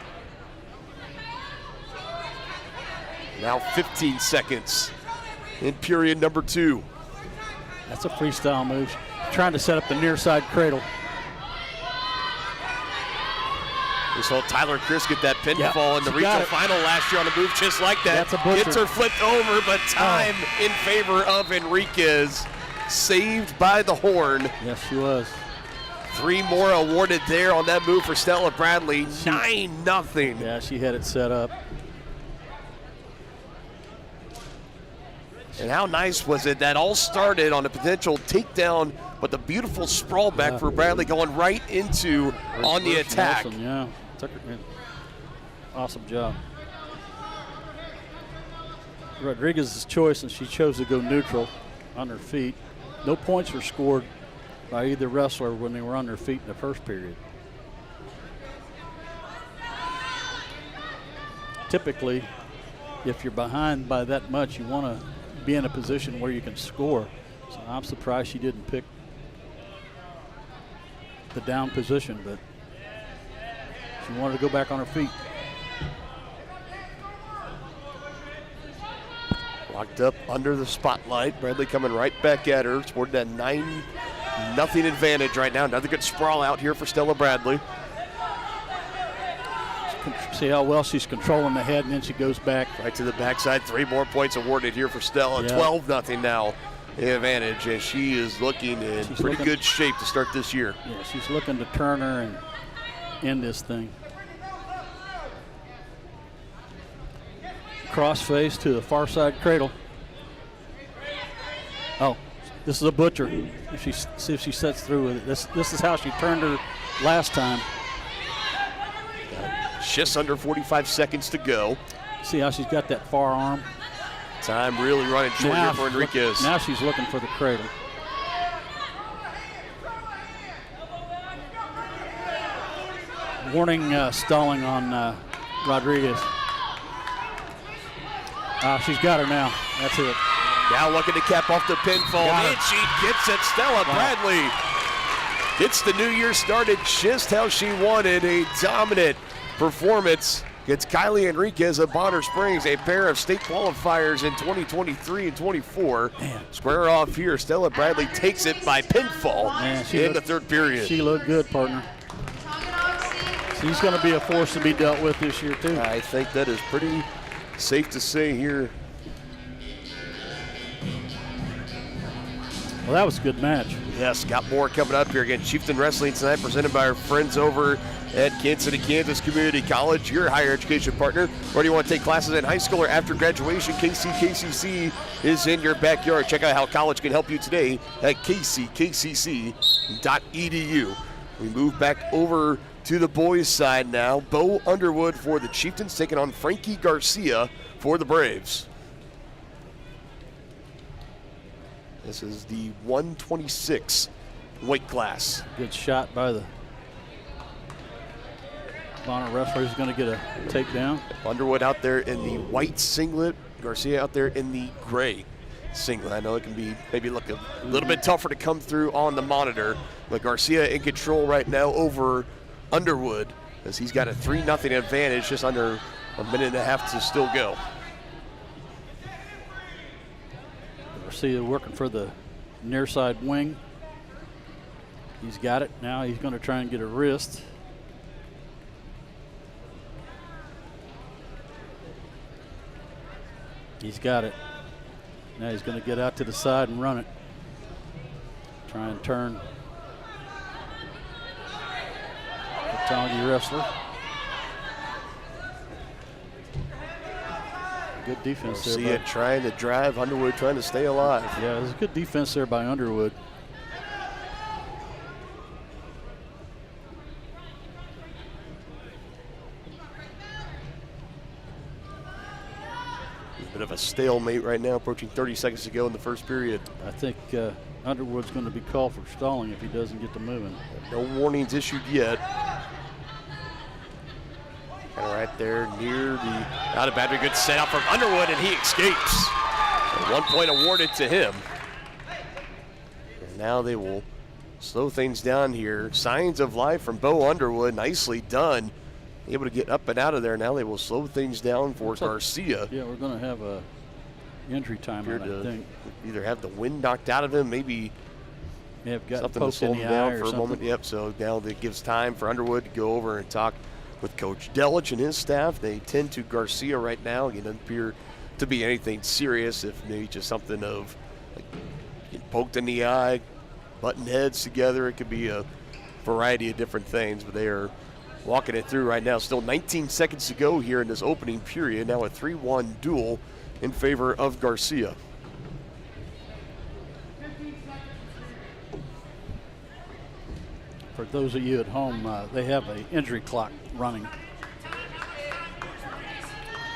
Now 15 seconds in period number 2. That's a freestyle move. Trying to set up the near side cradle. We saw Tyler Chris get that pinfall in the regional final last year on a move just like that. That's a butcher. Gets her flipped over, but time in favor of Enriquez. Saved by the horn. Yes, she was. 3 more awarded there on that move for Stella Bradley. 9-0. Yeah, she had it set up. And how nice was it? That all started on a potential takedown, but the beautiful sprawl back for Bradley going right into on the attack. Awesome, yeah. Awesome job. Rodriguez's choice, and she chose to go neutral on her feet. No points were scored by either wrestler when they were on their feet in the first period. Typically, if you're behind by that much, you want to be in a position where you can score. So I'm surprised she didn't pick the down position, but she wanted to go back on her feet. Locked up under the spotlight. Bradley coming right back at her toward that 9-0 advantage right now. Another good sprawl out here for Stella Bradley. See how well she's controlling the head, and then she goes back. Right to the backside. 3 more points awarded here for Stella. 12-0 now advantage, and she is looking in pretty good shape to start this year. Yeah, she's looking to turn her and end this thing. Crossface to the far side cradle. Oh, this is a butcher. See if she sets through with it. This is how she turned her last time. Just under 45 seconds to go. See how she's got that far arm? Time really running short here for Enriquez. Now she's looking for the cradle. Warning stalling on Rodriguez. She's got her now. That's it. Now looking to cap off the pinfall. And she gets it. Stella Bradley gets the new year started just how she wanted. A dominant performance gets Kylie Enriquez of Bonner Springs, a pair of state qualifiers in 2023 and 24. Square off here. Stella Bradley takes it by pinfall in the third period. She looked good, partner. She's going to be a force to be dealt with this year, too. I think that is pretty safe to say here. Well, that was a good match. Yes, got more coming up here. Again, Chieftain Wrestling tonight presented by our friends over at Kansas City, Kansas Community College, your higher education partner. Whether you want to take classes in high school or after graduation, KCC is in your backyard. Check out how college can help you today at kckcc.edu. We move back over to the boys' side now. Bo Underwood for the Chieftains taking on Frankie Garcia for the Braves. This is the 126 weight class. Good shot by the Bonner wrestler. He's going to get a takedown. Underwood out there in the white singlet. Garcia out there in the gray singlet. I know it can be maybe look a little bit tougher to come through on the monitor, but Garcia in control right now over Underwood as he's got a 3-0 advantage, just under a minute and a half to still go. Garcia working for the near side wing. He's got it. Now he's going to try and get a wrist. He's got it. Now he's going to get out to the side and run it. Try and turn the Tongi wrestler. good defense there. Garcia trying to drive, Underwood trying to stay alive. Yeah, there's a good defense there by Underwood. A bit of a stalemate right now, approaching 30 seconds to go in the first period. I think Underwood's going to be called for stalling if he doesn't get to moving. No warnings issued yet. Kind of right there near the out of boundary. Good set out from Underwood, and he escapes. So 1 point awarded to him. And now they will slow things down here. Signs of life from Bo Underwood. Nicely done. Able to get up and out of there. Now they will slow things down for Garcia. Yeah, we're going to have a injury timeout, I think. Either have the wind knocked out of him, maybe something to slow him down for a moment. Yep, so now that gives time for Underwood to go over and talk with Coach Delich and his staff. They tend to Garcia right now. It doesn't appear to be anything serious, if maybe just something of like getting poked in the eye, butting heads together. It could be a variety of different things, but they are walking it through right now. Still 19 seconds to go here in this opening period. Now a 3-1 duel in favor of Garcia. For those of you at home, they have an injury clock running.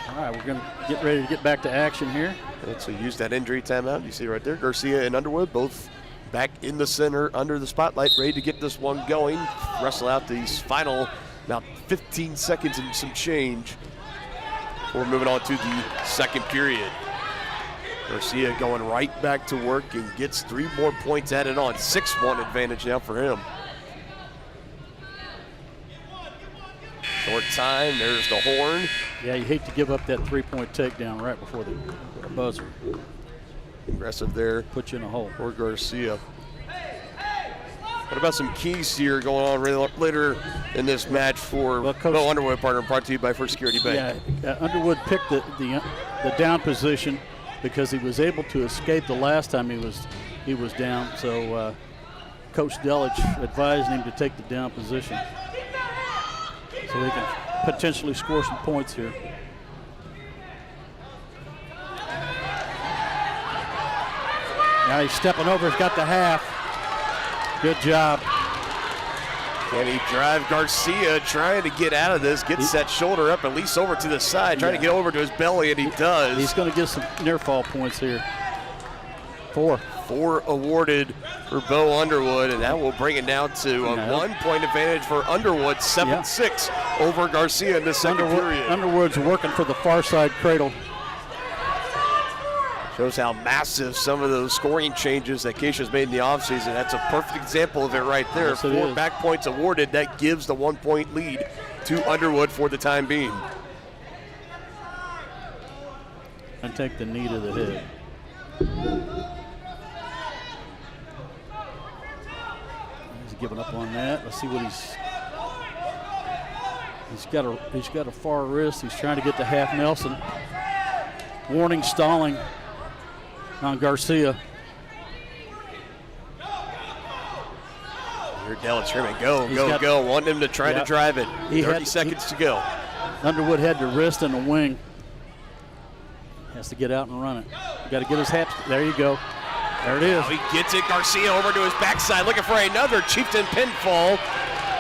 All right, we're going to get ready to get back to action here. So use that injury timeout. You see right there, Garcia and Underwood both back in the center under the spotlight, ready to get this one going. Wrestle out these final about 15 seconds and some change. We're moving on to the second period. Garcia going right back to work and gets 3 more points added on. 6-1 advantage now for him. Short time, there's the horn. Yeah, you hate to give up that 3-point takedown right before the buzzer. Aggressive there. Put you in a hole. For Garcia. What about some keys here going on later in this match for Bo Underwood, partner, brought to you by First Security Bank? Yeah, Underwood picked the down position because he was able to escape the last time he was down. So Coach Delich advised him to take the down position so he can potentially score some points here. Now he's stepping over. He's got the half. Good job. Can he drive Garcia trying to get out of this, gets that shoulder up at least over to the side, trying to get over to his belly, and he does. He's going to get some near fall points here. 4 awarded for Bo Underwood, and that will bring it down to a 1-point advantage for Underwood, 7-6 over Garcia in the second period. Underwood's working for the far side cradle. Shows how massive some of those scoring changes that Keisha's made in the offseason. That's a perfect example of it right there. Yes, 4 back points awarded. That gives the 1-point lead to Underwood for the time being. And take the knee to the head. He's giving up on that. Let's see what he's got a far wrist. He's trying to get the half Nelson. Warning stalling on Garcia. Here, Delich Sherman, go. Want him to try to drive it. 30 seconds to go. Underwood had the wrist and the wing. Has to get out and run it. Got to get his hat. There you go. There it is. He gets it. Garcia over to his backside, looking for another Chieftain pinfall.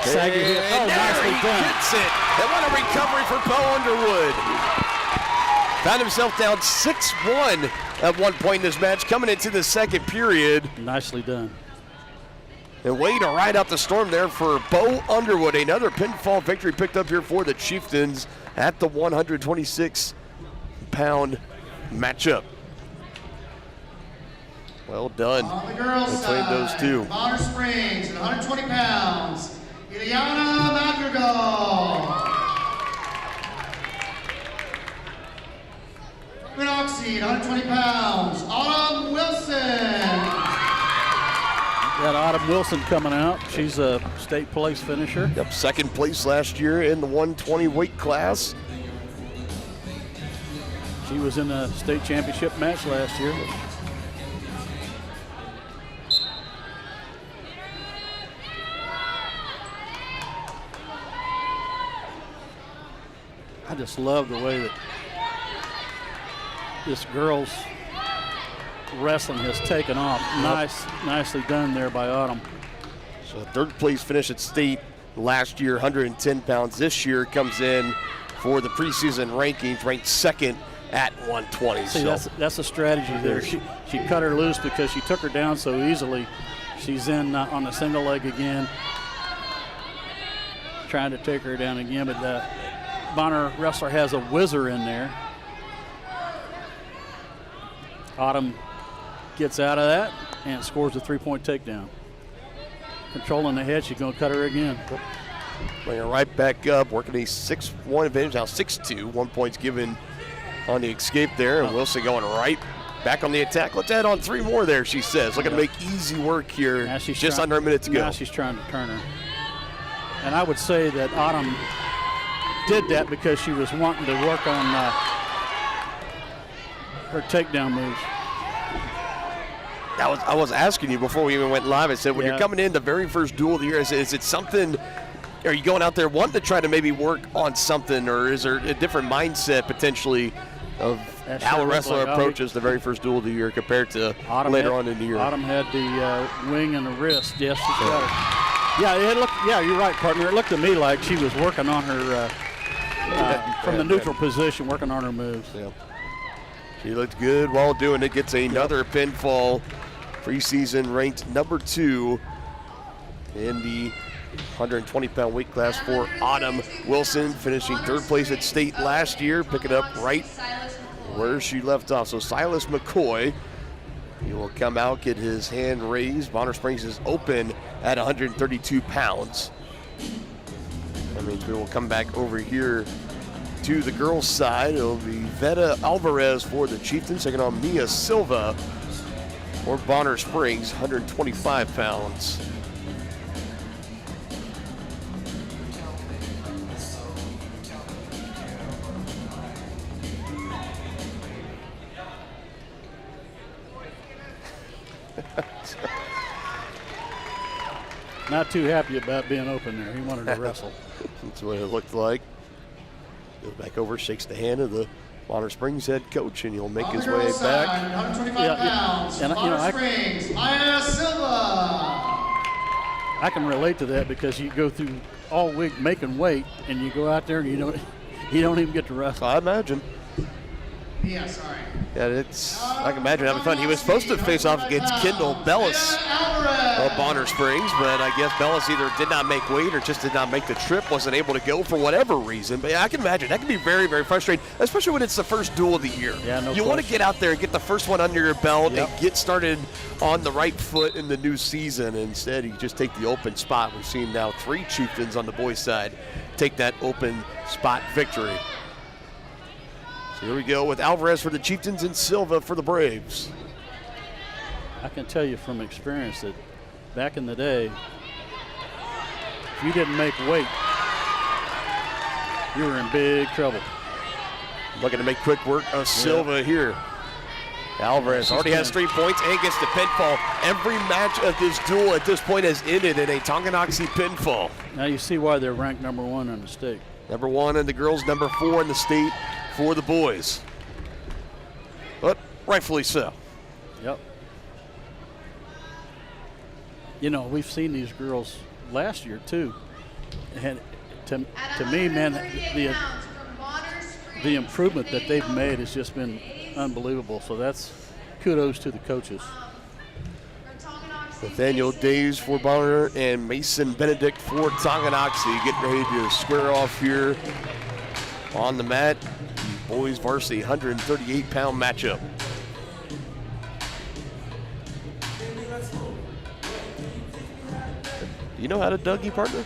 Saggy hit. Oh, nicely done. Gets it. And what a recovery for Bo Underwood. Found himself down 6-1 at one point in this match, coming into the second period. Nicely done. And way to ride out the storm there for Bo Underwood. Another pinfall victory picked up here for the Chieftains at the 126-pound matchup. Well done between those two. Bonner Springs at 120 pounds, Ileana Madrigal. Tonganoxie at 120 pounds, Autumn Wilson. Got Autumn Wilson coming out. She's a state place finisher. Yep, second place last year in the 120 weight class. She was in a state championship match last year. I just love the way that this girls wrestling has taken off. Nicely done there by Autumn. So third place finish at state last year, 110 pounds. This year comes in for the preseason rankings, ranked second at 120. See, so that's a strategy there. She cut her loose because she took her down so easily. She's in on the single leg again, trying to take her down again, but the Bonner wrestler has a whizzer in there. Autumn gets out of that and scores a 3-point takedown. Controlling the head, she's going to cut her again. Bring her right back up, working a 6-1 advantage, now 6-2. 1 point's given on the escape there, and Wilson going right back on the attack. Let's add on 3 more there, she says. Looking to make easy work here, just under a minute to go. Now she's trying to turn her. And I would say that Autumn did that because she was wanting to work on her takedown moves. I was asking you before we even went live. I said, when you're coming in the very first duel of the year, is it something, are you going out there wanting to try to maybe work on something, or is there a different mindset potentially of how a wrestler approaches the very first duel of the year compared to later on in the year? Autumn had the wing and the wrist. Yes, she's got it. Yeah, you're right, partner. It looked to me like she was working on her from the neutral position, working on her moves. Yeah. She looked good while doing it. Gets another pinfall. Preseason ranked number 2 in the 120-pound weight class for Autumn Wilson, finishing third place at state last year, picking up right where she left off. So Silas McCoy, he will come out, get his hand raised. Bonner Springs is open at 132 pounds. That means we will come back over here to the girls' side. It'll be Veta Alvarez for the Chieftains, taking on Mia Silva for Bonner Springs, 125 pounds. Not too happy about being open there. He wanted to wrestle. That's what it looked like. Goes back over, shakes the hand of the Bonner Springs head coach, and he'll make his way back. 125 pounds, and, Bonner Springs, Maya Silva. I can relate to that because you go through all week making weight, and you go out there and you don't even get to wrestle. I imagine. Yeah, sorry. Yeah, I can imagine having fun. He was supposed to face off against Kendall Bellis of Bonner Springs, but I guess Bellis either did not make weight or just did not make the trip, wasn't able to go for whatever reason. But yeah, I can imagine that can be very, very frustrating, especially when it's the first duel of the year. Yeah, you want to get out there and get the first one under your belt and get started on the right foot in the new season. Instead, you just take the open spot. We've seen now 3 Chieftains on the boys' side take that open spot victory. Here we go with Alvarez for the Chieftains and Silva for the Braves. I can tell you from experience that back in the day, if you didn't make weight, you were in big trouble. Looking to make quick work of Silva here. Alvarez already has 3 points and gets the pinfall. Every match of this duel at this point has ended in a Tonganoxie pinfall. Now you see why they're ranked number 1 in the state. Number 1 in the girls, number 4 in the state for the boys. But rightfully so. Yep. You know, we've seen these girls last year too. And to me, man, the improvement that they've made has just been unbelievable. So that's kudos to the coaches. Nathaniel Days for Bonner and Mason Benedict for Tonganoxie getting ready to square off here on the mat. Boys varsity 138-pound matchup. You know how to Dougie, partner?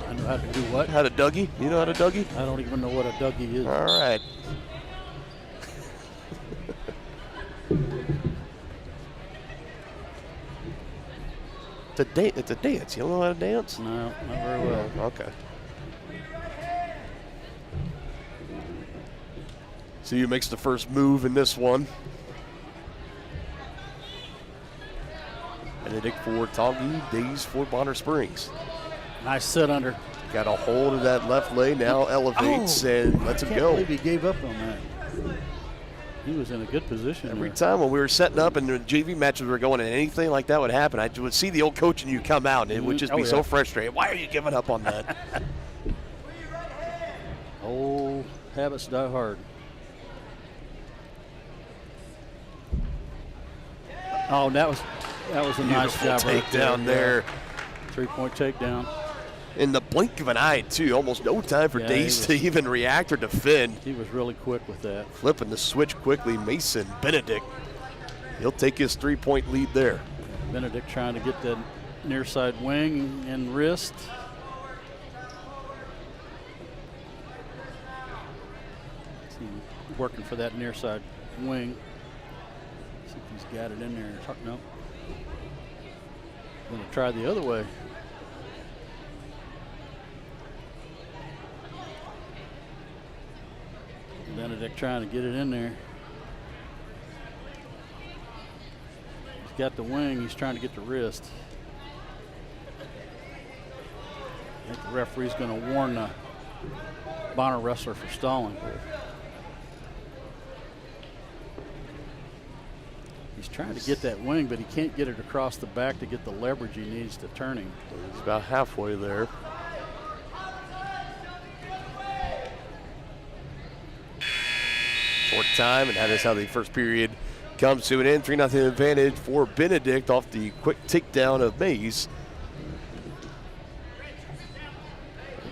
I know how to do what? How to Dougie? You know how to Dougie? I don't even know what a Dougie is. All right. It's a dance. You don't know how to dance? No, not very well. Okay. See who makes the first move in this one. Benedict for Tongi, Days for Bonner Springs. Nice sit under. Got a hold of that left leg, now elevates and lets him go. I can't believe he gave up on that. He was in a good position. Every there. time when we were setting up and the JV matches were going and anything like that would happen, I would see the old coach in you come out, and it would just be so frustrating. Why are you giving up on that? Old habits die hard. Oh, that was a nice job right takedown there. 3-point takedown. In the blink of an eye, too. Almost no time for Days to even react or defend. He was really quick with that. Flipping the switch quickly. Mason Benedict, he'll take his 3-point lead there. Benedict trying to get that near side wing and wrist. Working for that near side wing. See if he's got it in there. No. Going to try the other way. Benedict trying to get it in there. He's got the wing. He's trying to get the wrist. I think the referee's going to warn the Bonner wrestler for stalling. He's trying to get that wing, but he can't get it across the back to get the leverage he needs to turn him. He's about halfway there. Short time, and that is how the first period comes to an end. 3-0 advantage for Benedict off the quick takedown of Mays.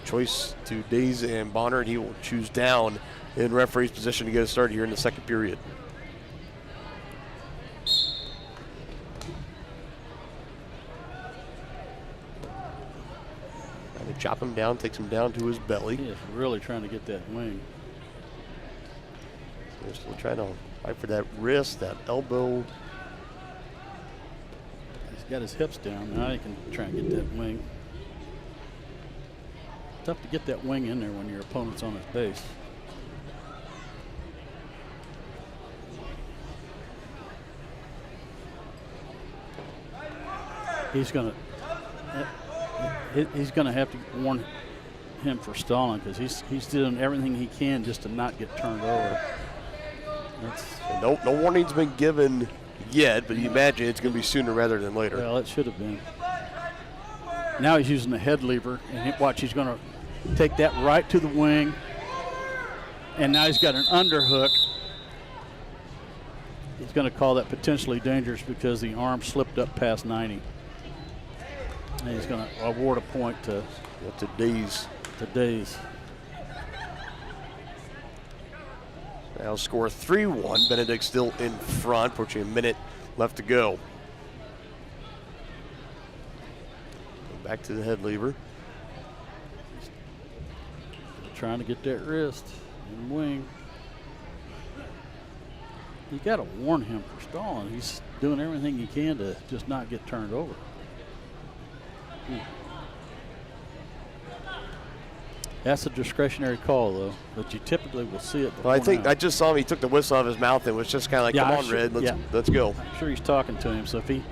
Choice to Days and Bonner, and he will choose down in referee's position to get us started here in the second period. Trying to chop him down, takes him down to his belly. He is really trying to get that wing. They're still trying to fight for that wrist, that elbow. He's got his hips down. Now he can try and get that wing. Tough to get that wing in there when your opponent's on his base. He's gonna have to warn him for stalling because he's doing everything he can just to not get turned over. No warning's been given yet, but you imagine it's going to be sooner rather than later. Well, it should have been. Now he's using the head lever, and watch, he's going to take that right to the wing, and now he's got an underhook. He's going to call that potentially dangerous because the arm slipped up past 90. And he's going to award a point to Days. Now score 3-1. Benedict still in front, approaching a minute left to go. Back to the head lever. Trying to get that wrist and wing. You got to warn him for stalling. He's doing everything he can to just not get turned over. That's a discretionary call, though, but you typically will see it. Well, I just saw him. He took the whistle out of his mouth and was just kind of like, "Come on, Red, let's go." I'm sure he's talking to him. So if he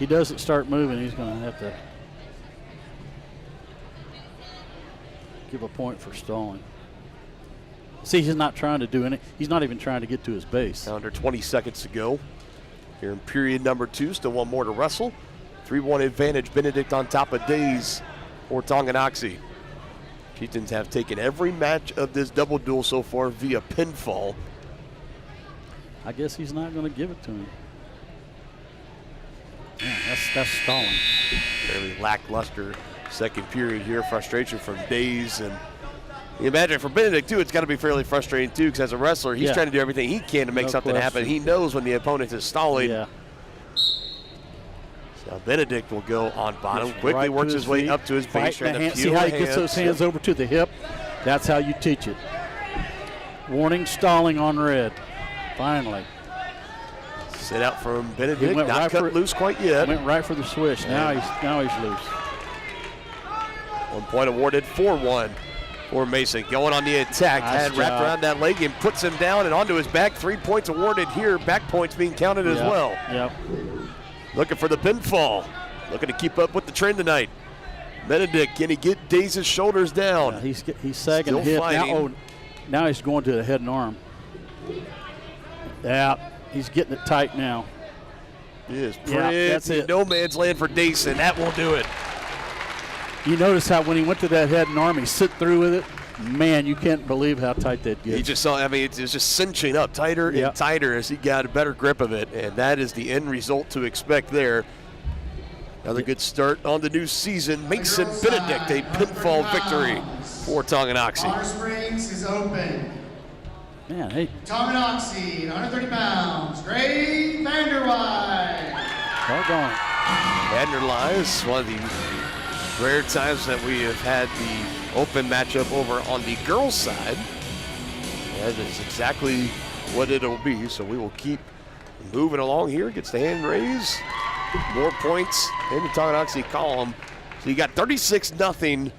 doesn't start moving, he's going to have to give a point for stalling. See, he's not trying to do any. He's not even trying to get to his base. Under 20 seconds to go. Here in period number 2, still one more to wrestle. 3-1 advantage. Benedict on top of Days for Tonganoxie. Chieftains have taken every match of this double duel so far via pinfall. I guess he's not going to give it to him. Yeah, that's stalling. Fairly lackluster second period here. Frustration from Days, and you imagine for Benedict too, it's got to be fairly frustrating too, because as a wrestler, he's trying to do everything he can to make something happen. He knows when the opponent is stalling. Yeah. So Benedict will go on bottom, quickly works his way up to his base. See how he gets those hands over to the hip? That's how you teach it. Warning, stalling on red. Finally. Sit out from Benedict, not cut loose quite yet. Went right for the switch. Now he's loose. 1 point awarded, 4-1 for Mason. Going on the attack, had wrapped around that leg and puts him down and onto his back. 3 points awarded here. Back points being counted as well. Yep. Looking for the pinfall. Looking to keep up with the trend tonight. Benedict, can he get Days' shoulders down? Yeah, he's sagging the hip. Now he's going to the head and arm. Yeah, he's getting it tight now. It is that's pretty it. no man's land for Dason. That won't do it. You notice how when he went to that head and arm, he sit through with it. Man, you can't believe how tight that gets. He just saw, I mean, it's just cinching up tighter and tighter as he got a better grip of it, and that is the end result to expect there. Another good start on the new season. Mason Benedict, a pinfall victory for Tonganoxie. Honor Springs is open. Man, hey. Tonganoxie, 130 pounds, Gray Vanderwey. Doggone. Vanderlei is one of the rare times that we have had the open matchup over on the girls' side. That is exactly what it'll be, so we will keep moving along here. Gets the hand raised. More points in the Tonganoxie column. So you got 36-0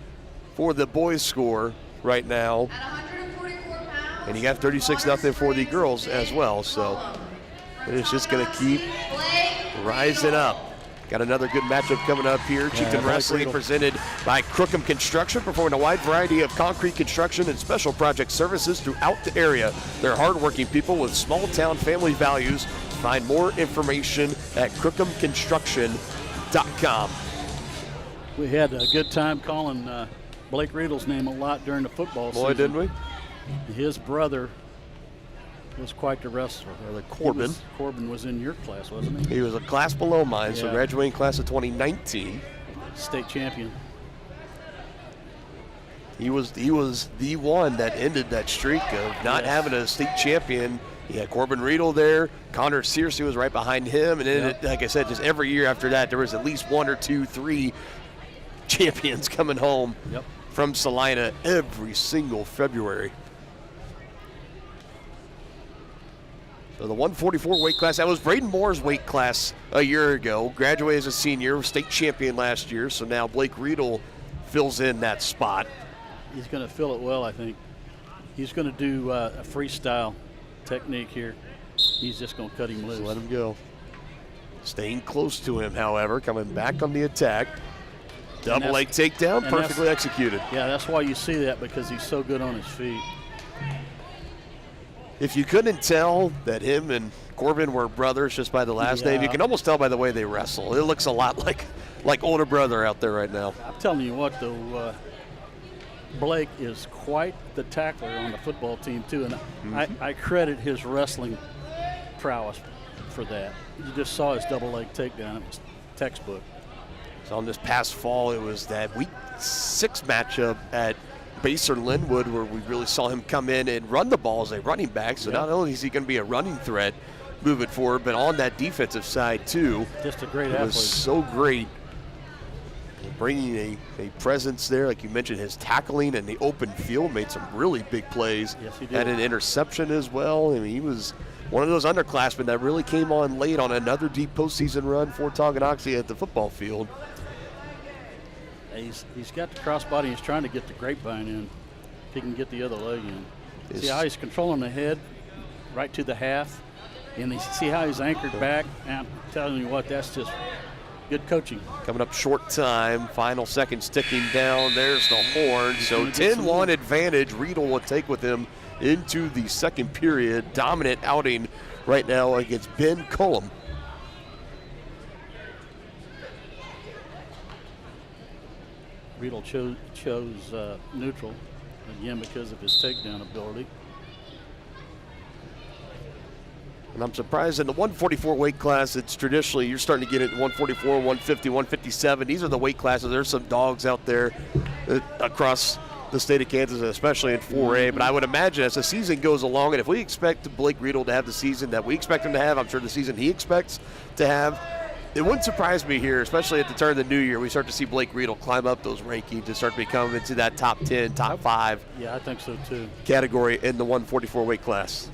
for the boys' score right now. And you got 36-0 for the girls as well. So it's just going to keep rising up. Got another good matchup coming up here. Chieftain Wrestling presented by Crookham Construction, performing a wide variety of concrete construction and special project services throughout the area. They're hardworking people with small town family values. Find more information at crookhamconstruction.com. We had a good time calling Blake Riedel's name a lot during the football season. Boy, didn't we? His brother was quite the wrestler. Corbin. Corbin was in your class, wasn't he? He was a class below mine, so graduating class of 2019. State champion. He was the one that ended that streak of not having a state champion. He had Corbin Riedel there. Connor Searcy was right behind him. And then, like I said, just every year after that, there was at least 1 or 2, 3 champions coming home from Salina every single February. So the 144 weight class, that was Braden Moore's weight class a year ago. Graduated as a senior, state champion last year. So now Blake Riedel fills in that spot. He's going to fill it well, I think. He's going to do a freestyle technique here. He's just going to cut him loose. Just let him go. Staying close to him, however, coming back on the attack. Double leg takedown, perfectly executed. Yeah, that's why you see that, because he's so good on his feet. If you couldn't tell that him and Corbin were brothers just by the last name, you can almost tell by the way they wrestle. It looks a lot like older brother out there right now. I'm telling you what, though, Blake is quite the tackler on the football team, too, and I credit his wrestling prowess for that. You just saw his double leg takedown. It was textbook. So on this past fall, it was that week 6 matchup at Baser Linwood where we really saw him come in and run the ball as a running back. So not only is he going to be a running threat moving forward, but on that defensive side too. Just a great athlete. It was so great. Bringing a presence there, like you mentioned, his tackling and the open field made some really big plays. Yes, he did. Had an interception as well. I mean, he was one of those underclassmen that really came on late on another deep postseason run for Tonganoxie at the football field. He's got the crossbody. He's trying to get the grapevine in. If he can get the other leg in. See how he's controlling the head right to the half, and see how he's anchored back. And I'm telling you what, that's just good coaching. Coming up short time, final seconds ticking down. There's the horn. So 10-1 advantage Riedel will take with him into the second period. Dominant outing right now against Ben Cullum. Riedel chose neutral, again, because of his takedown ability. And I'm surprised in the 144 weight class, it's traditionally, you're starting to get it 144, 150, 157. These are the weight classes. There's some dogs out there across the state of Kansas, especially in 4A. But I would imagine as the season goes along, and if we expect Blake Riedel to have the season that we expect him to have, I'm sure the season he expects to have, it wouldn't surprise me here, especially at the turn of the new year, we start to see Blake Riedel climb up those rankings and start becoming into that top 10, top 5 Yeah, I think so too. Category in the 144 weight class.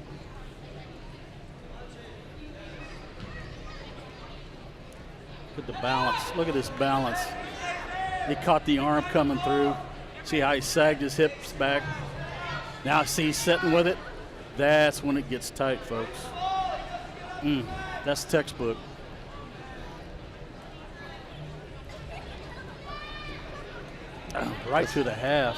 Look at the balance. Look at his balance. He caught the arm coming through. See how he sagged his hips back. Now see he's sitting with it. That's when it gets tight, folks. That's textbook. Right to the half.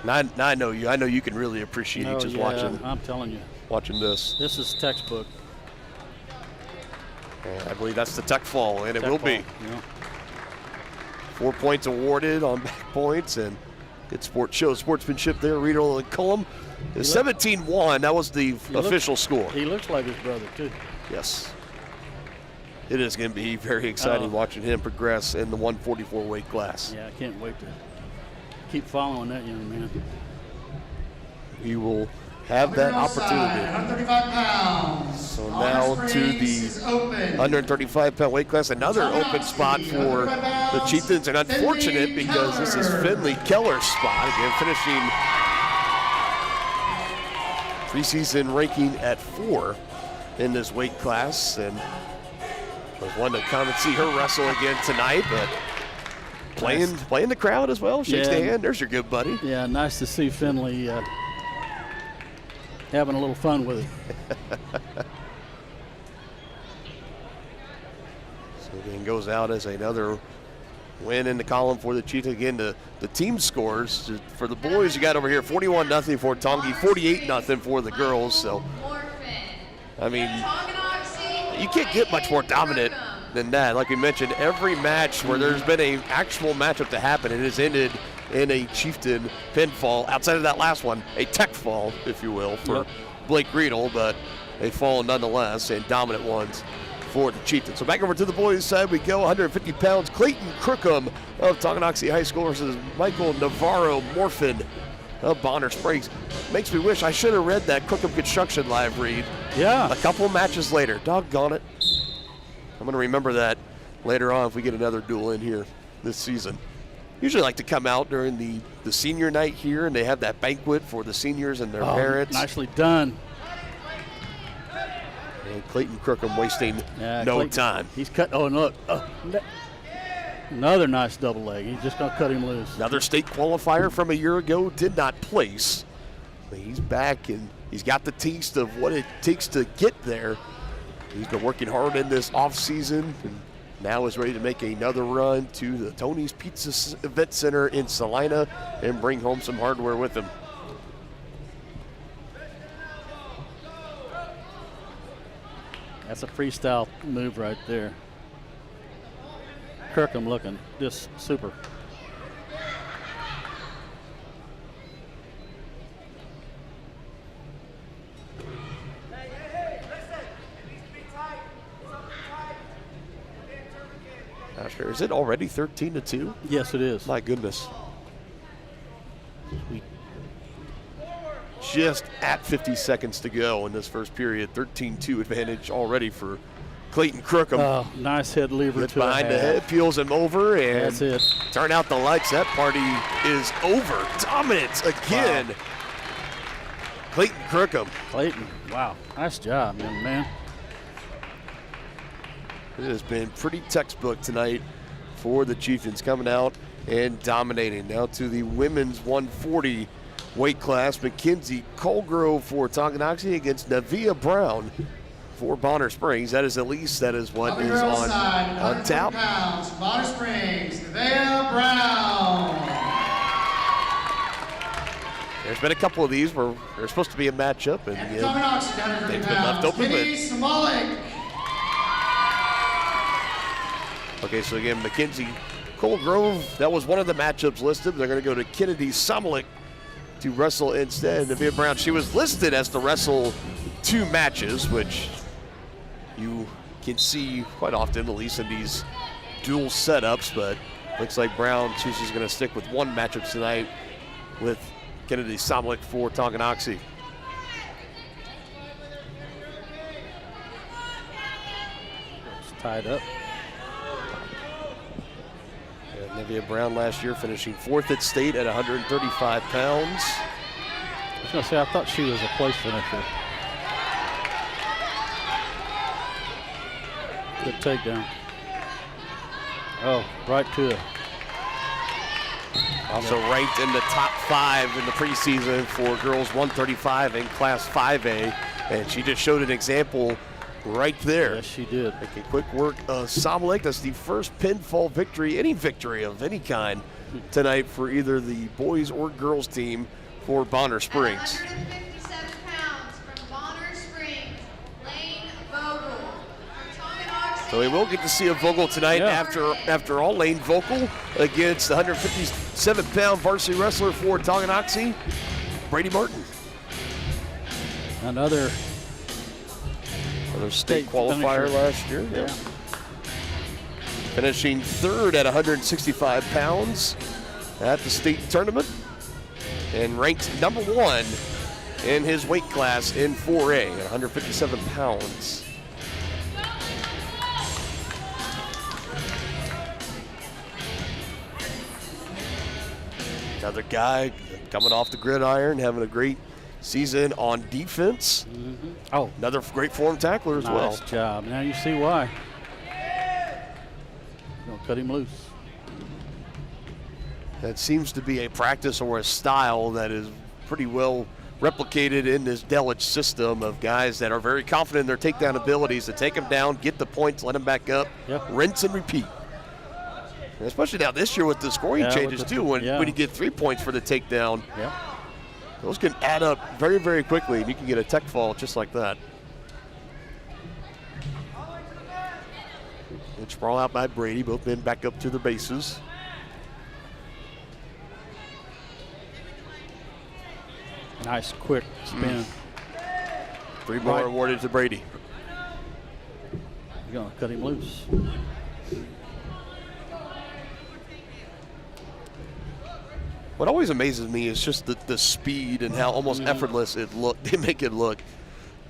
Now I know you. I know you can really appreciate it just watching. I'm telling you. Watching this. This is textbook. And I believe that's the tech fall, and it will be. Yeah. 4 points awarded on back points, and good sportsmanship there. Riedel and Cullum. 17-1. That was the official score. He looks like his brother too. Yes. It is going to be very exciting watching him progress in the 144 weight class. Yeah, I can't wait to keep following that young man. He will have that opportunity. 135 pounds. So now to the 135-pound weight class, another open spot for the Chieftains, and unfortunate because this is Finley Keller's spot. Again, finishing preseason ranking at 4 in this weight class, and was one to come and see her wrestle again tonight, but playing the crowd as well. Shakes the hand. There's your good buddy. Yeah, nice to see Finley having a little fun with it. So again, goes out as another win in the column for the Chiefs. Again, the team scores for the boys, you got over here 41-0 for Tongi, 48-0 for the girls. So, I mean, you can't get much more dominant than that. Like we mentioned, every match where there's been an actual matchup to happen, it has ended in a Chieftain pinfall. Outside of that last one, a tech fall, if you will, for Blake Riedel, but a fall nonetheless, and dominant ones for the Chieftains. So back over to the boys' side we go. 150 pounds, Clayton Crookham of Tonganoxie High School versus Michael Navarro Morphin of Bonner Springs. Makes me wish I should have read that Crookham Construction live read. Yeah. A couple matches later. Doggone it. I'm going to remember that later on if we get another duel in here this season. Usually like to come out during the senior night here, and they have that banquet for the seniors and their parents. Nicely done. And Clayton Crookham wasting no time. He's cut. Oh, look. Another nice double leg. He's just going to cut him loose. Another state qualifier from a year ago did not place. But he's back, and he's got the taste of what it takes to get there. He's been working hard in this offseason, and now is ready to make another run to the Tony's Pizza Event Center in Salina and bring home some hardware with him. That's a freestyle move right there. Crookham looking just super. Not sure. Is it already 13-2? Yes, it is. My goodness. Just at 50 seconds to go in this first period. 13-2 advantage already for Clayton Crookham. Oh, nice head lever gets to behind the head, peels him over, and that's it. Turn out the lights. That party is over. Dominance again. Wow. Clayton Crookham. Clayton, wow. Nice job, young man. It has been pretty textbook tonight for the Chieftains, coming out and dominating. Now to the women's 140 weight class. Mackenzie Colgrove for Tonganoxie against Navia Brown for Bonner Springs. That is what is on tap. Pounds, Bonner Springs, Navia Brown. There's been a couple of these where there's supposed to be a matchup, and they've been left open. Okay, so again, Mackenzie Colgrove, that was one of the matchups listed. They're going to go to Kennedy Somolik to wrestle instead. Navia Brown, she was listed as to wrestle 2 matches, which you can see quite often, at least in these dual setups, but looks like Brown chooses going to stick with 1 matchup tonight with Kennedy Somolik for Tonganoxie. It's tied up. Navia Brown last year finishing 4th at state at 135 pounds. I was going to say, I thought she was a place finisher. Good takedown. Oh, right to it. Also ranked in the top 5 in the preseason for girls 135 in Class 5A. And she just showed an example right there. Yes, she did. Making quick work of Sobolek. That's the first pinfall victory, any victory of any kind tonight for either the boys or girls team for Bonner Springs. 157 pounds from Bonner Springs, Lane Vogel. From Tonganoxie. So we will get to see a Vogel tonight after all. Lane Vogel against the 157-pound varsity wrestler for Tonganoxie, Brady Martin. Another state qualifier finisher last year. Yeah. Finishing third at 165 pounds at the state tournament and ranked number 1 in his weight class in 4A at 157 pounds. Another guy coming off the gridiron, having a great season on defense. Oh, another great form tackler as well. Nice job. Now you see why. Gonna cut him loose. That seems to be a practice or a style that is pretty well replicated in this Delich system of guys that are very confident in their takedown abilities to take them down, get the points, let them back up, rinse and repeat. And especially now this year with the scoring changes too, when you get 3 points for the takedown. Those can add up very, very quickly, and you can get a tech fall just like that. And sprawl out by Brady, both men back up to the bases. Nice quick spin. 3 more awarded to Brady. You're gonna cut him loose. What always amazes me is just the speed and how almost effortless they make it look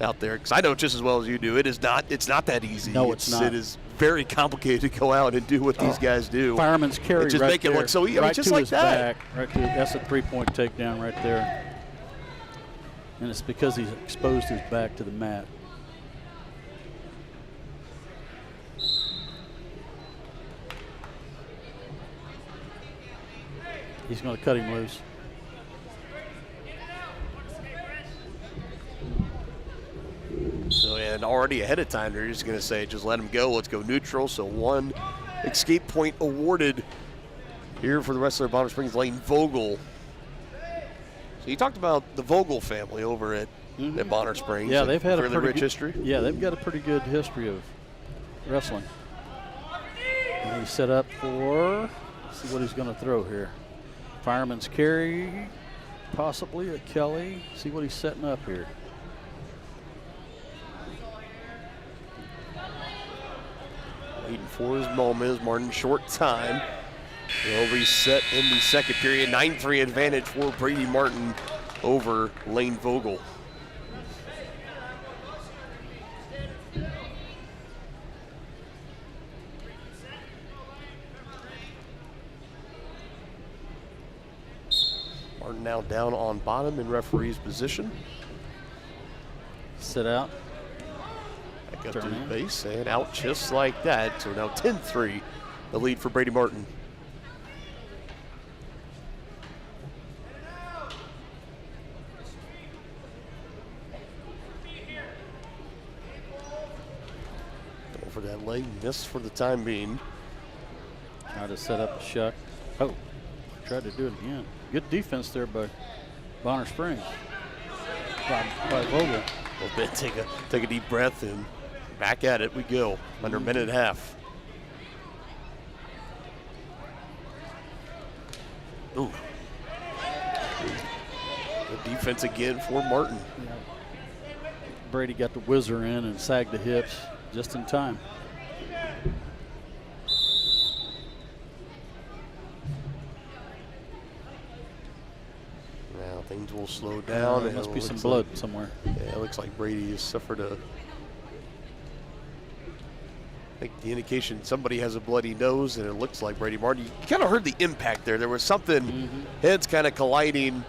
out there. Because I know just as well as you do, it's not that easy. No, it's not. It is very complicated to go out and do what these guys do. Fireman's carry just right make it look so easy. Right just to like his that. Back, right to, that's a 3-point takedown right there. And it's because he's exposed his back to the mat. He's going to cut him loose. So, and already ahead of time, they're just going to say, just let him go. Let's go neutral. So 1 escape point awarded here for the wrestler of Bonner Springs, Lane Vogel. So you talked about the Vogel family over at Bonner Springs. Yeah, they've had a really pretty rich good history. Yeah, they've got a pretty good history of wrestling. And he's set up for, let's see what he's going to throw here. Fireman's carry, possibly a Kelly. See what he's setting up here. Waiting for his moment as Martin, short time. They'll reset in the second period. 9-3 advantage for Brady Martin over Lane Vogel. Martin now down on bottom in referee's position. Sit out. Back up to the base and out just like that. So now 10-3, the lead for Brady Martin. Going for that leg miss for the time being. Try to set up a shuck. Oh, tried to do it again. Good defense there by Bonner Springs. By Vogel. A little bit, take a deep breath and back at it we go. Under a minute and a half. Ooh. Good defense again for Martin. Yeah. Brady got the whizzer in and sagged the hips just in time. Now things will slow down. There must be some blood somewhere. Yeah, it looks like Brady has suffered a. I think the indication somebody has a bloody nose, and it looks like Brady Martin. You kind of heard the impact there. There was something, heads kind of colliding.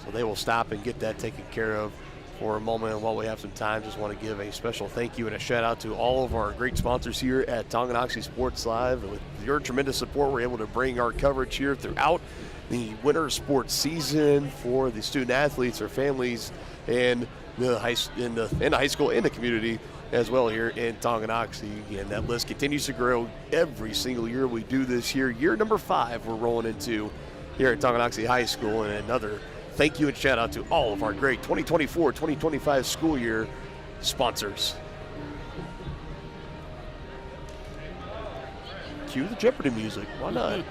So they will stop and get that taken care of for a moment. And while we have some time, just want to give a special thank you and a shout out to all of our great sponsors here at Tonganoxie Sports Live. And with your tremendous support, we're able to bring our coverage here throughout the winter sports season for the student athletes or families in the high school and the community as well here in Tonganoxie. And that list continues to grow every single year we do this here. Year number 5 we're rolling into here at Tonganoxie High School. And another thank you and shout out to all of our great 2024-2025 school year sponsors. Cue the Jeopardy music, why not?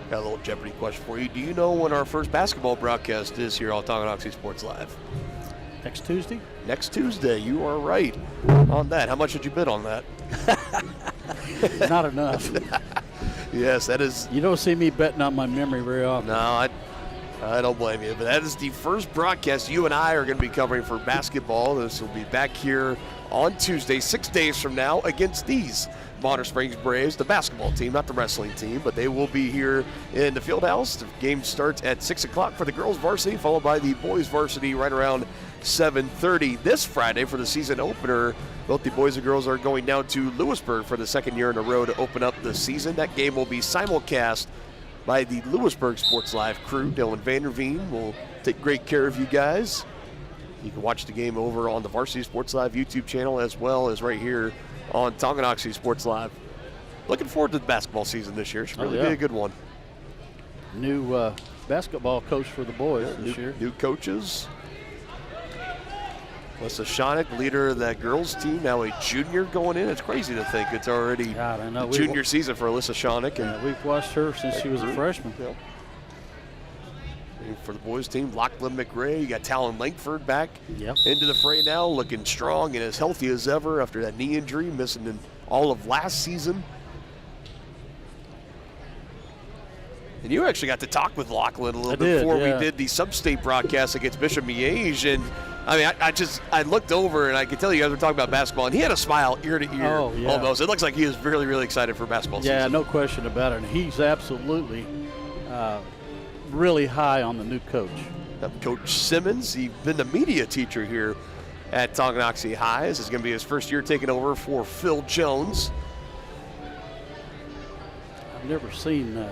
Got a little Jeopardy question for you. Do you know when our first basketball broadcast is here on Tonganoxie Sports Live? Next Tuesday? Next Tuesday, you are right on that. How much did you bid on that? Not enough. Yes, that is. You don't see me betting on my memory very often. No, I don't blame you. But that is the first broadcast you and I are going to be covering for basketball. This will be back here on Tuesday, 6 days from now, against these Bonner Springs Braves, the basketball team, not the wrestling team, but they will be here in the field house. The game starts at 6 o'clock for the girls varsity, followed by the boys varsity right around 7:30. This Friday for the season opener, both the boys and girls are going down to Lewisburg for the second year in a row to open up the season. That game will be simulcast by the Lewisburg Sports Live crew. Dylan Vanderveen will take great care of you guys. You can watch the game over on the Varsity Sports Live YouTube channel as well as right here on Tonganoxie Sports Live. Looking forward to the basketball season this year. Should really be a good one. New basketball coach for the boys this year. New coaches. Alyssa Schoenig, leader of that girls team, now a junior going in. It's crazy to think it's already the junior season for Alyssa Schoenig. Yeah, we've watched her since she was a freshman. Yeah. And for the boys team, Lachlan McRae, you got Talon Langford back into the fray now, looking strong and as healthy as ever after that knee injury, missing in all of last season. And you actually got to talk with Lachlan a little bit before we did the sub-state broadcast against Bishop Miege. And I mean, I looked over and I could tell you guys were talking about basketball, and he had a smile ear to ear almost. It looks like he is really, really excited for basketball season. Yeah, no question about it. And he's absolutely really high on the new coach. Coach Simmons, he's been the media teacher here at Tonganoxie High. This is going to be his first year taking over for Phil Jones. I've never seen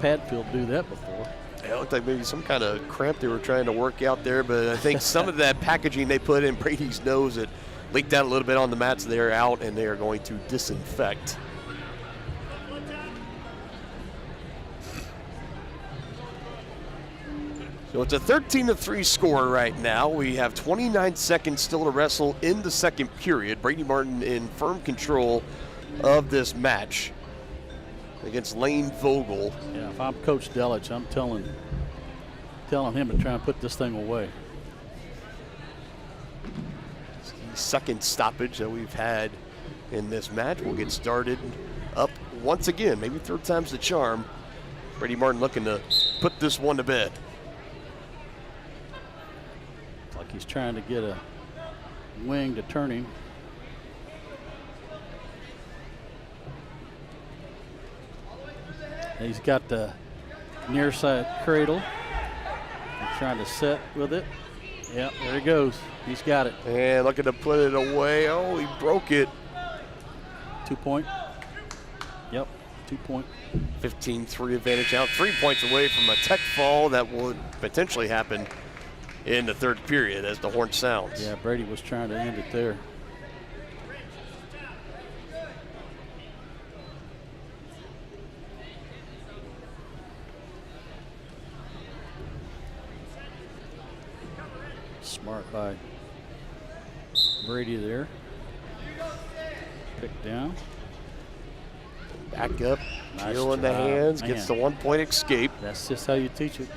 Padfield do that before. It looked like maybe some kind of cramp they were trying to work out there, but I think some of that packaging they put in Brady's nose, it leaked out a little bit on the mats. They're out, and they are going to disinfect. So it's a 13-3 score right now. We have 29 seconds still to wrestle in the second period. Brady Martin in firm control of this match against Lane Vogel. Yeah, if I'm Coach Delich, I'm telling him to try and put this thing away. It's the second stoppage that we've had in this match. We'll get started up once again, maybe third time's the charm. Brady Martin looking to put this one to bed. Like he's trying to get a wing to turn him. He's got the near side cradle. He's trying to set with it. Yep, there he goes. He's got it. And looking to put it away. Oh, he broke it. 2 point. Yep, 2 point. 15-3 advantage now. 3 points away from a tech fall that would potentially happen in the third period as the horn sounds. Yeah, Brady was trying to end it there. Smart by Brady there. Pick down. Back up. Nice Heel in the hands. Gets the 1 point escape. That's just how you teach it.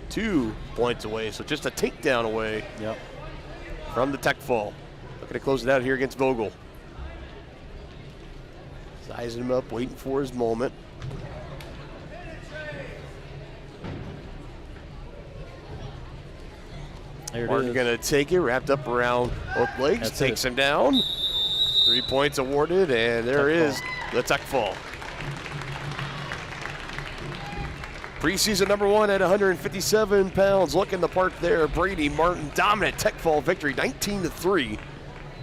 2 points away, so just a takedown away from the tech fall. Looking to close it out here against Vogel. Sizing him up, waiting for his moment. Martin going to take it, wrapped up around both legs, takes him down. 3 points awarded, and there is the tech fall. Preseason number 1 at 157 pounds, looking the part there. Brady Martin, dominant tech fall victory, 19-3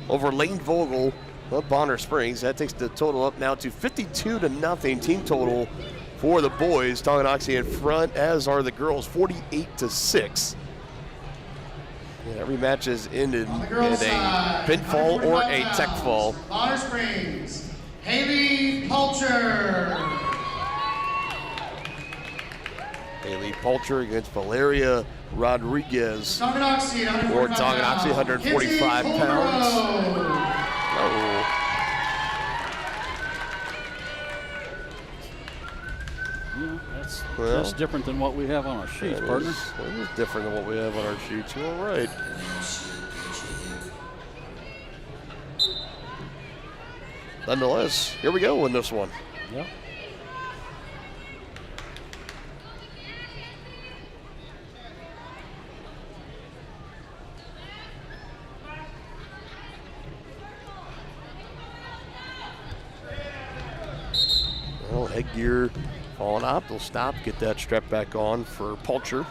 over Lane Vogel of Bonner Springs. That takes the total up now to 52-0 team total for the boys. Tonganoxie in front, as are the girls, 48-6. And every match has ended in a pinfall or a tech fall. Bonner Springs, Haley Pulcher. Haley Pulcher against Valeria Rodriguez. Tonganoxie, Or Tonganoxie, 145 pounds. Oh. That's different than what we have on our sheets, partner. That is different than what we have on our sheets. You're all right. Nonetheless, here we go in this one. Yep. Well, headgear falling off. They'll stop, get that strap back on for Pulcher.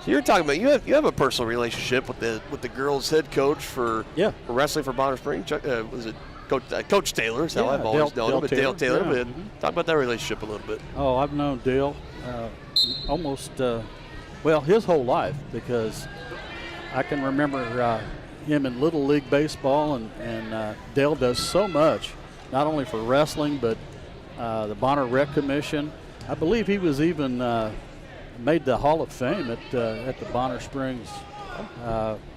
So you're talking about you have a personal relationship with the girls' head coach for wrestling for Bonner Springs. Was it Coach Taylor? Is how I've always known him, but Dale Taylor. Yeah. But talk about that relationship a little bit. Oh, I've known Dale almost his whole life, because I can remember him in Little League Baseball, and Dale does so much, not only for wrestling, but the Bonner Rec Commission. I believe he was even made the Hall of Fame at the Bonner Springs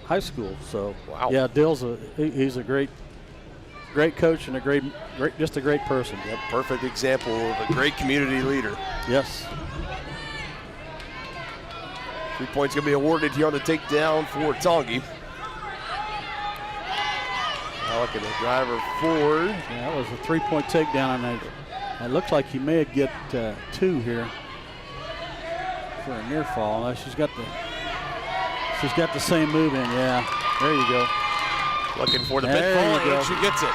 High School. So, yeah, Dale's he's a great coach and just a great person. Yep, perfect example of a great community leader. Yes. 3 points going to be awarded here on the takedown for Tongi. Now look at the driver forward. Yeah, that was a 3-point takedown, and it looked like he may get 2 here for a near fall. She's got the same move in. Yeah, there you go. Looking for the pinfall, and she gets it.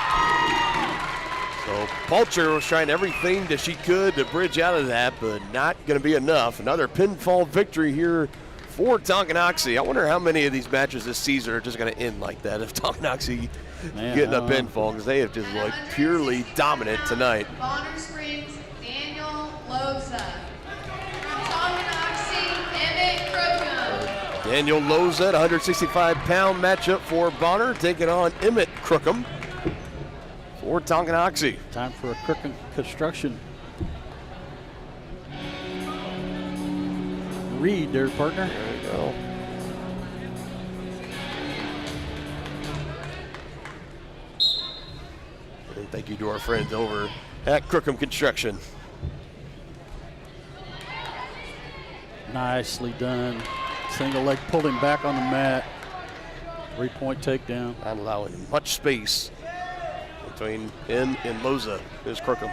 So Pulcher was trying everything that she could to bridge out of that, but not going to be enough. Another pinfall victory here for Tonganoxie. I wonder how many of these matches this season are just going to end like that if Tonganoxie getting a pinfall, because they have just looked purely dominant tonight. Bonner Springs, Daniel Loza. From Tonganoxie, Emmett Crookham. Daniel Loza, 165-pound matchup for Bonner, taking on Emmett Crookham for Tonganoxie. Time for a Crookham construction. Reed there, partner. There you go. And thank you to our friends over at Crookham Construction. Nicely done. Single leg pulled him back on the mat. 3-point takedown. Not allowing much space between him and Loza is Crookham.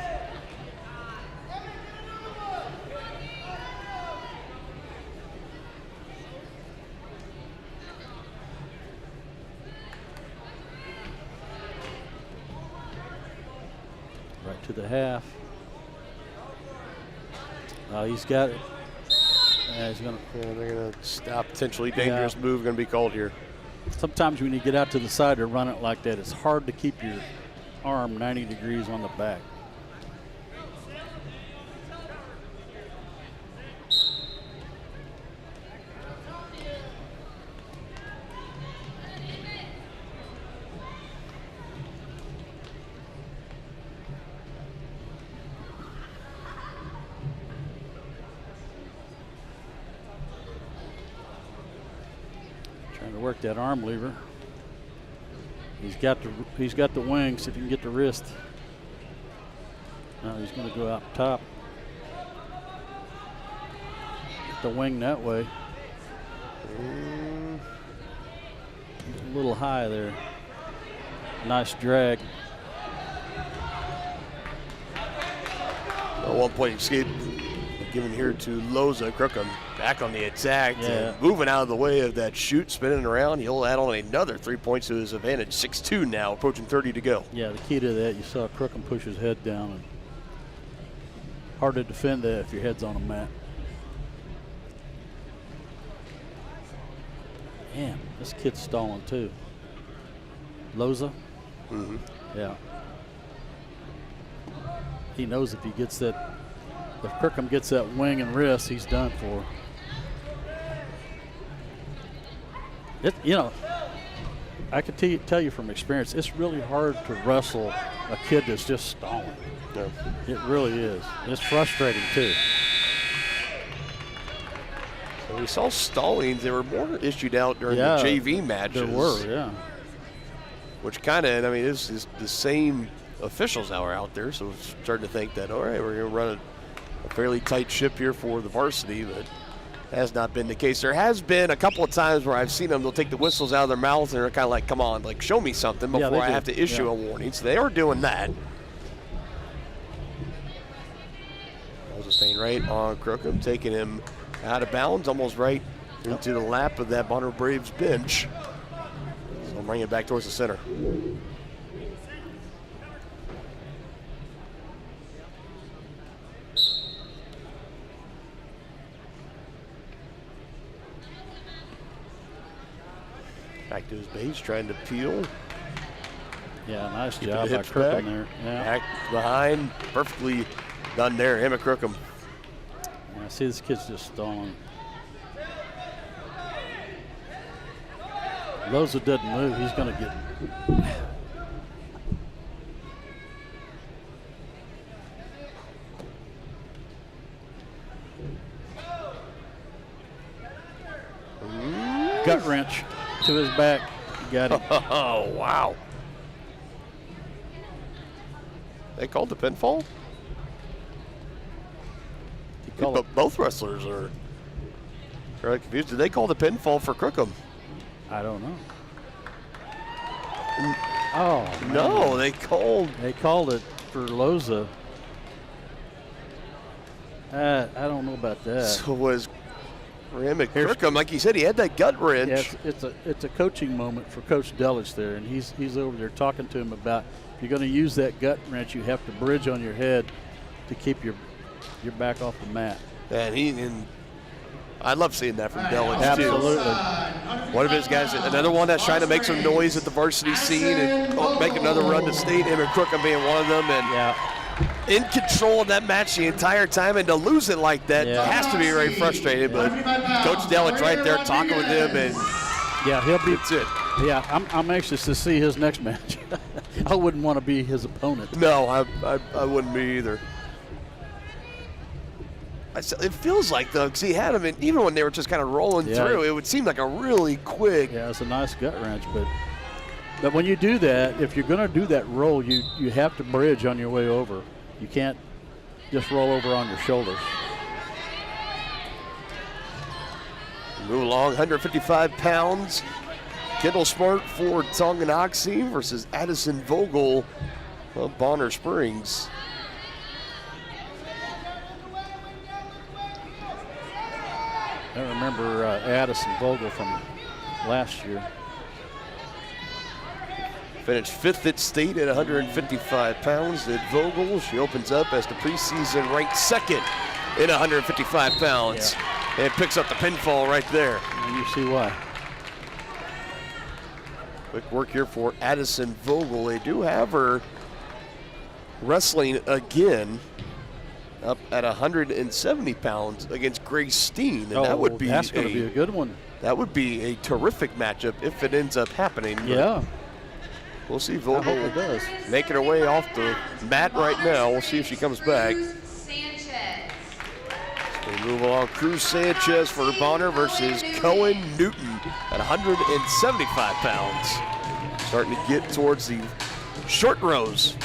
Right to the half. He's got it. Yeah, he's they're going to stop. Potentially dangerous move going to be called here. Sometimes when you get out to the side and run it like that, it's hard to keep your arm 90 degrees on the back. Trying to work that arm lever. He's got the wings if he can get the wrist. Now he's going to go out top. Get the wing that way. A little high there. Nice drag. A 1-point escape given here to Loza. Crookham back on the attack, moving out of the way of that shoot, spinning around. He'll add on another 3 points to his advantage. 6-2 now, approaching 30 to go. Yeah, the key to that, you saw Crookham push his head down. And hard to defend that if your head's on a mat. Man, This kid's stalling too. Loza? Mm-hmm. Yeah. He knows if he gets that, if Kirkham gets that wing and wrist, he's done for. You know, I can tell you from experience, it's really hard to wrestle a kid that's just stalling. Yeah. It really is. It's frustrating too. So we saw stallings. They were more issued out during the JV matches. There were, yeah. Which kind of, I mean, this is the same officials that were out there, so it's starting to think that, all right, we're going to run a fairly tight ship here for the varsity, but has not been the case. There has been a couple of times where I've seen them, they'll take the whistles out of their mouth and they're kind of like, come on, like show me something before I have to issue a warning. So they are doing that. Also staying right on Crookham, taking him out of bounds, almost right into the lap of that Bonner Braves bench. So bring it back towards the center. Back to his base, trying to peel. Yeah, nice job by Crookham there. Yeah. Back behind, perfectly done there, Emmett Crookham. Yeah, I see this kid's just stalling. Loza doesn't move, he's going to get. Gut wrench to his back. Got him. Oh, wow. They called the pinfall? Both wrestlers are very confused. Did they call the pinfall for Crookham? I don't know. Oh, no, man. They called it for Loza. I don't know about that. So was Emmett Crookham, like you said, he had that gut wrench. Yeah, it's a coaching moment for Coach Delich there, and he's over there talking to him about if you're going to use that gut wrench, you have to bridge on your head to keep your back off the mat. And I love seeing that from Delich, Absolutely. too. One of his guys, another one that's trying to make some noise at the varsity scene and make another run to state, Emmett Crookham being one of them. And in control of that match the entire time, and to lose it like that has to be very frustrating. But Coach Delich right there talking with him, and he'll be. That's it. Yeah, I'm anxious to see his next match. I wouldn't want to be his opponent. No, I wouldn't be either. It feels like, though, because he had him, and even when they were just kind of rolling through, it would seem like a really quick. Yeah, it's a nice gut wrench, but when you do that, if you're going to do that roll, you have to bridge on your way over. You can't just roll over on your shoulders. Move along, 155 pounds. Kendall Smart for Tonganoxie versus Addison Vogel of Bonner Springs. I remember Addison Vogel from last year. Finished 5th at state at 155 pounds. At Vogel, she opens up as the preseason ranked 2nd at 155 pounds. Yeah. And picks up the pinfall right there. And you see why. Quick work here for Addison Vogel. They do have her wrestling again up at 170 pounds against Grace Steen. And that would be that's going to be a good one. That would be a terrific matchup if it ends up happening. Yeah. We'll see Vogel I hope it does. making her way off the mat right now. We'll see if she comes back. Sanchez. So we move along. Cruz Sanchez for Bonner versus Cohen Newton at 175 pounds. Starting to get towards the short rows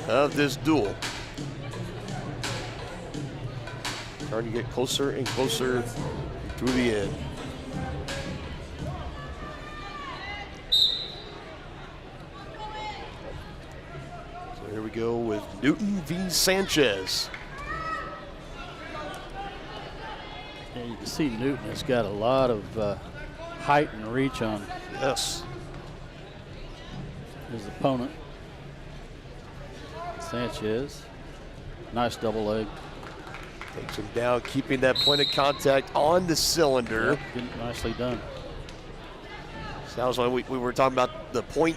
of this duel. Starting to get closer and closer through the end. So here we go with Newton v. Sanchez. Yeah, you can see Newton has got a lot of height and reach on his opponent. Sanchez, nice double leg. Takes him down, keeping that point of contact on the cylinder. Yep, nicely done. Sounds like we were talking about the point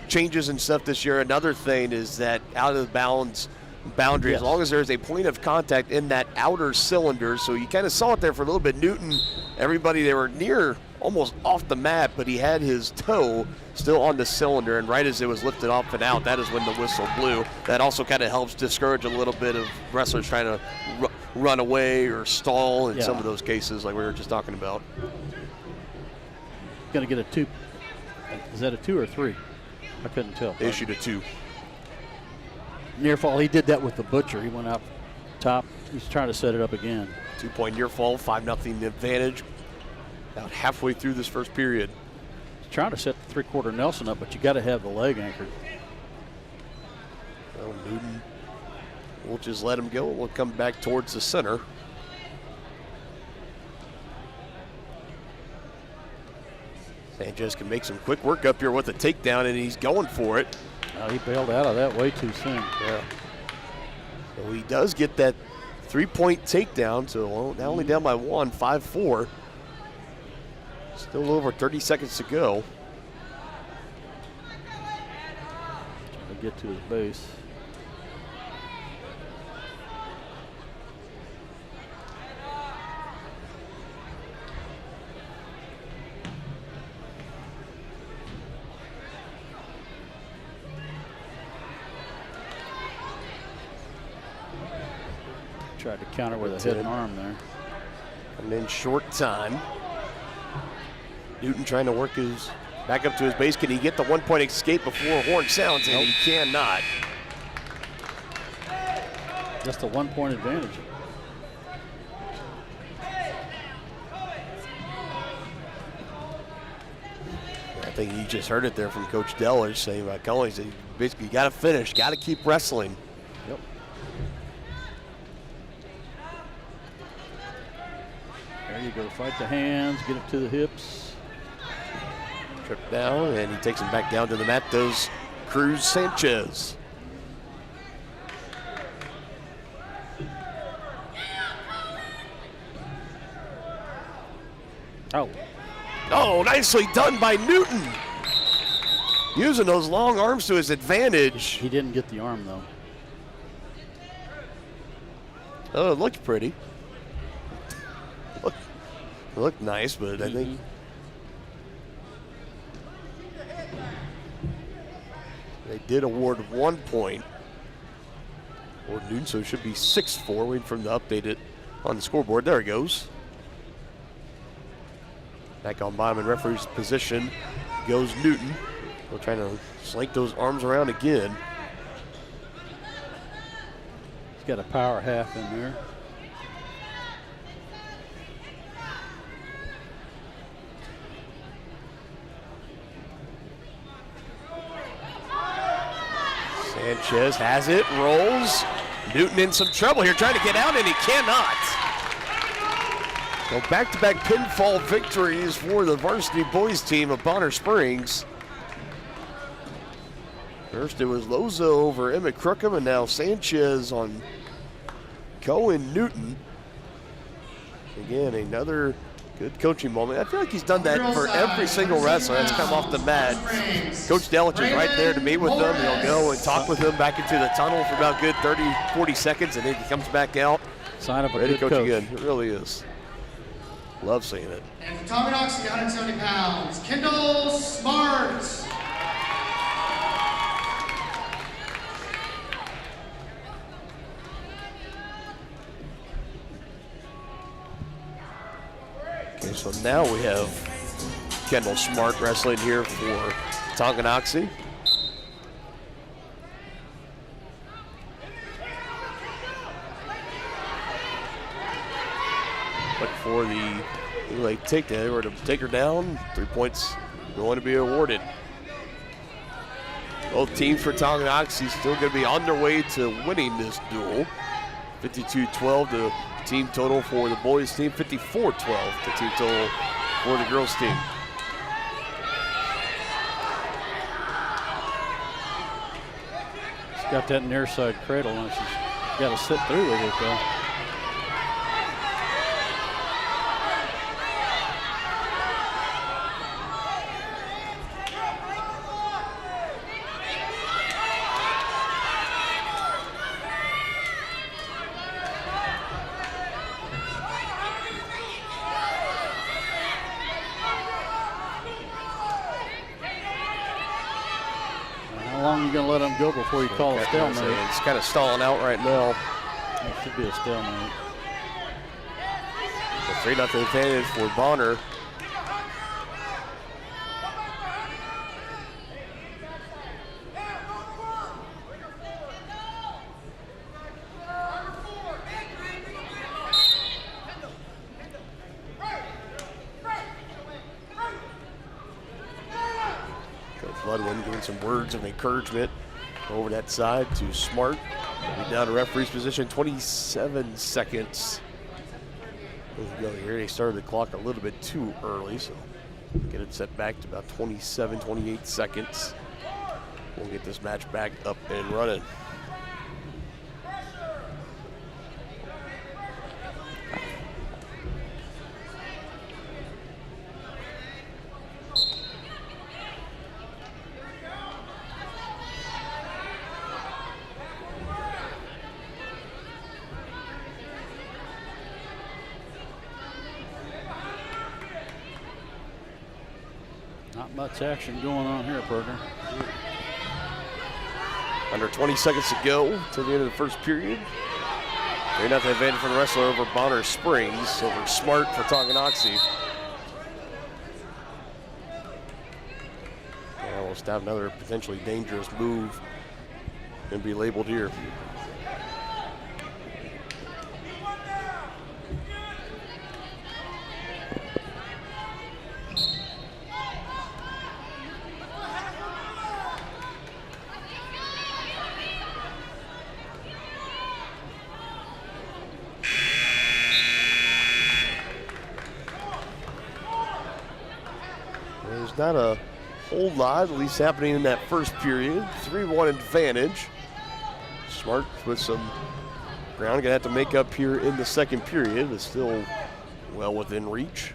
changes and stuff this year. Another thing is that out of the bounds boundary, as long as there's a point of contact in that outer cylinder. So you kind of saw it there for a little bit. Newton, everybody, they were near almost off the mat, but he had his toe still on the cylinder, and right as it was lifted off and out, that is when the whistle blew. That also kind of helps discourage a little bit of wrestlers trying to run away or stall in some of those cases like we were just talking about. Going to get a 2. Is that a 2 or 3? I couldn't tell. They issued a 2. Near fall, he did that with the Butcher. He went out top. He's trying to set it up again. 2-point near fall, 5-0 advantage. About halfway through this first period. He's trying to set the 3/4 Nelson up, but you got to have the leg anchored. Well, Newton, we'll just let him go. We'll come back towards the center. Sanchez can make some quick work up here with a takedown, and he's going for it. He bailed out of that way too soon. Yeah. So he does get that 3-point takedown, so now only down by 1, 5-4. Still over 30 seconds to go. Trying to get to his base. Tried to counter with a head and arm there. And then short time. Newton trying to work his back up to his base. Can he get the 1-point escape before horn sounds? And he cannot. Just a 1-point advantage. I think you just heard it there from Coach Dellers saying about Cullen. He said, basically, you got to finish, got to keep wrestling. Yep. There you go. Fight the hands, get it to the hips. Trip down, and he takes him back down to the mat. Does Cruz Sanchez. Oh, nicely done by Newton. Using those long arms to his advantage. He didn't get the arm, though. Oh, it looked pretty. It looked nice, but I think they did award 1 point for Newton, so it should be 6-4. Waiting for him to update it on the scoreboard. There it goes. Back on bottom in referee's position goes Newton. We're trying to slink those arms around again. He's got a power half in there. Sanchez has it, rolls. Newton in some trouble here, trying to get out, and he cannot. So back-to-back pinfall victories for the varsity boys team of Bonner Springs. First it was Loza over Emmett Crookham, and now Sanchez on Cohen Newton. Again, another good coaching moment. I feel like he's done that for every single wrestler that's come off the mat. Coach Delich is right there to meet with them. He'll go and talk with them back into the tunnel for about good 30, 40 seconds, and then he comes back out. Sign up a ready good to coach again. It coach. really is. Love seeing it. And for Tonganoxie, 170 pounds, Kendall Smart. Okay, so now we have Kendall Smart wrestling here for Tonganoxie. Look for the late takedown. They were to take her down. 3 points going to be awarded. Both teams for Tonganoxie still going to be on their way to winning this duel. 52-12 to team total for the boys team. 54-12 to team total for the girls team. She's got that near side cradle, and she's got to sit through with it, though. How long are you going to let them go before you call a stalemate? It's kind of stalling out right now. It should be a stalemate. So 3-0 advantage for Bonner. Ludwin giving some words of encouragement over that side to Smart. We'll be down to referee's position, 27 seconds. There we go here. They started the clock a little bit too early, so get it set back to about 27, 28 seconds. We'll get this match back up and running. Not much action going on here, partner. Under 20 seconds to go till the end of the first period. 3-0 advantage for the wrestler over Bonner Springs, over Smart for Tonganoxie. Yeah, we'll have another potentially dangerous move and be labeled here. Not a whole lot, at least happening in that first period. 3-1 advantage. Smart with some ground. Gonna have to make up here in the second period. It's still well within reach.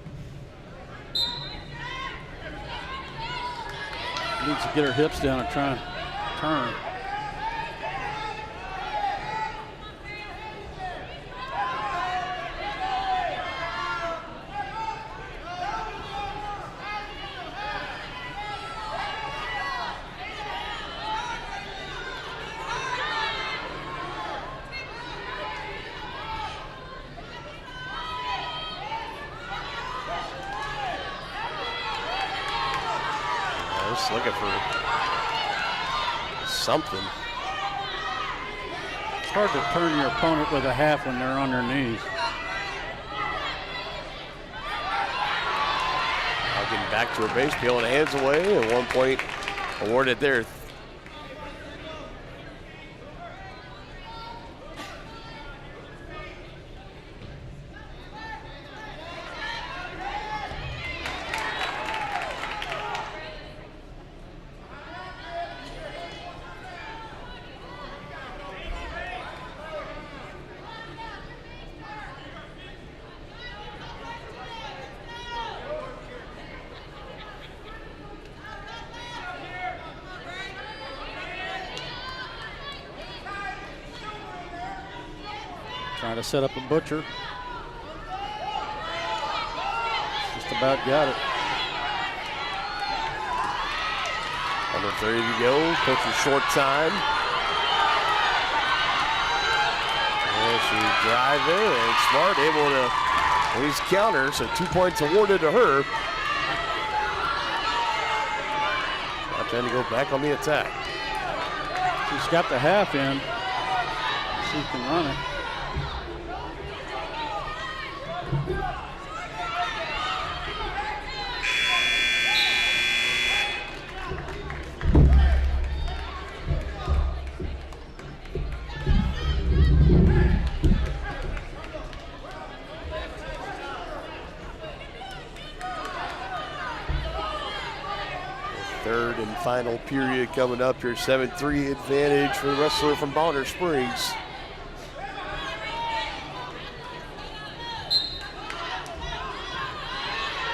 Needs to get her hips down and try and turn. Just looking for something. It's hard to turn your opponent with a half when they're on their knees. Now getting back to her base, peeling the hands away, and 1 point awarded there. Trying to set up a butcher. Just about got it. Under 30 to go, coaching short time. And she's driving, and Smart able to at least counter, so 2 points awarded to her. Now trying to go back on the attack. She's got the half in. She can run it. Third and final period coming up here. 7-3 advantage for the wrestler from Bonner Springs.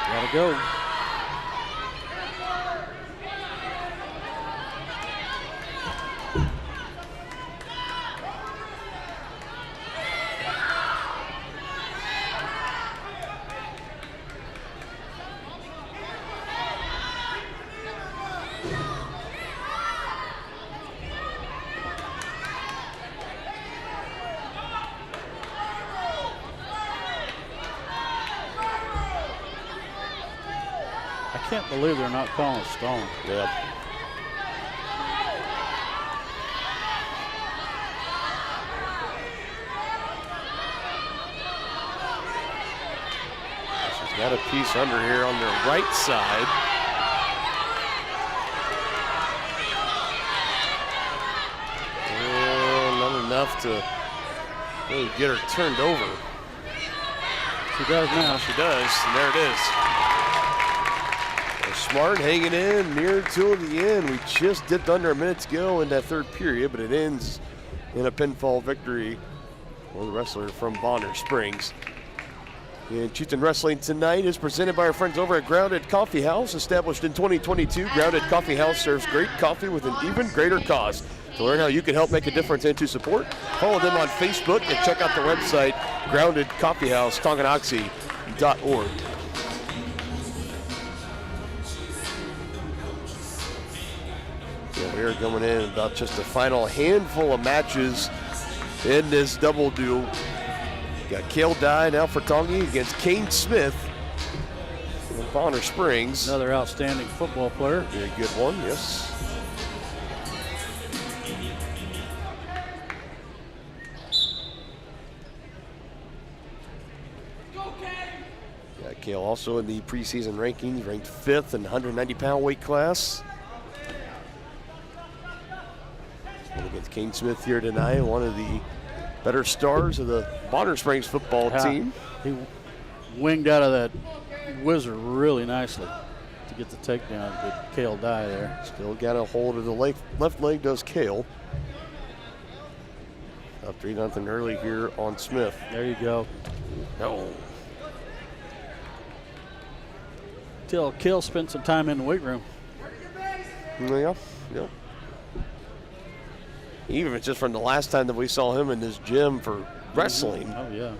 Gotta go. can't believe they're not calling a stone. Yeah. She's got a piece under here on their right side. Not enough to really get her turned over. She does now. She does, and there it is. Smart hanging in near to the end. We just dipped under a minute to go in that third period, but it ends in a pinfall victory for the wrestler from Bonner Springs. And Chieftain Wrestling tonight is presented by our friends over at Grounded Coffee House. Established in 2022, Grounded Coffee House serves great coffee with an even greater cause. To learn how you can help make a difference and to support, follow them on Facebook and check out their website, groundedcoffeehouse.Tonganoxie.org. So we're going in about just the final handful of matches in this double duel. Got Cale Dye now for Tongi against Kane Smith from Bonner Springs. Another outstanding football player. Very good one, yes. Got Cale also in the preseason rankings, ranked 5th in the 190-pound weight class. And against Kane Smith here tonight, one of the better stars of the Bonner Springs football team. He winged out of that whizzer really nicely to get the takedown. Good Cale Dye there. Still got a hold of the left leg, does Cale. Up 3-0 early here on Smith. There you go. No. Till Cale spent some time in the weight room. Yeah, yeah. Even if it's just from the last time that we saw him in this gym for wrestling. Oh, yeah.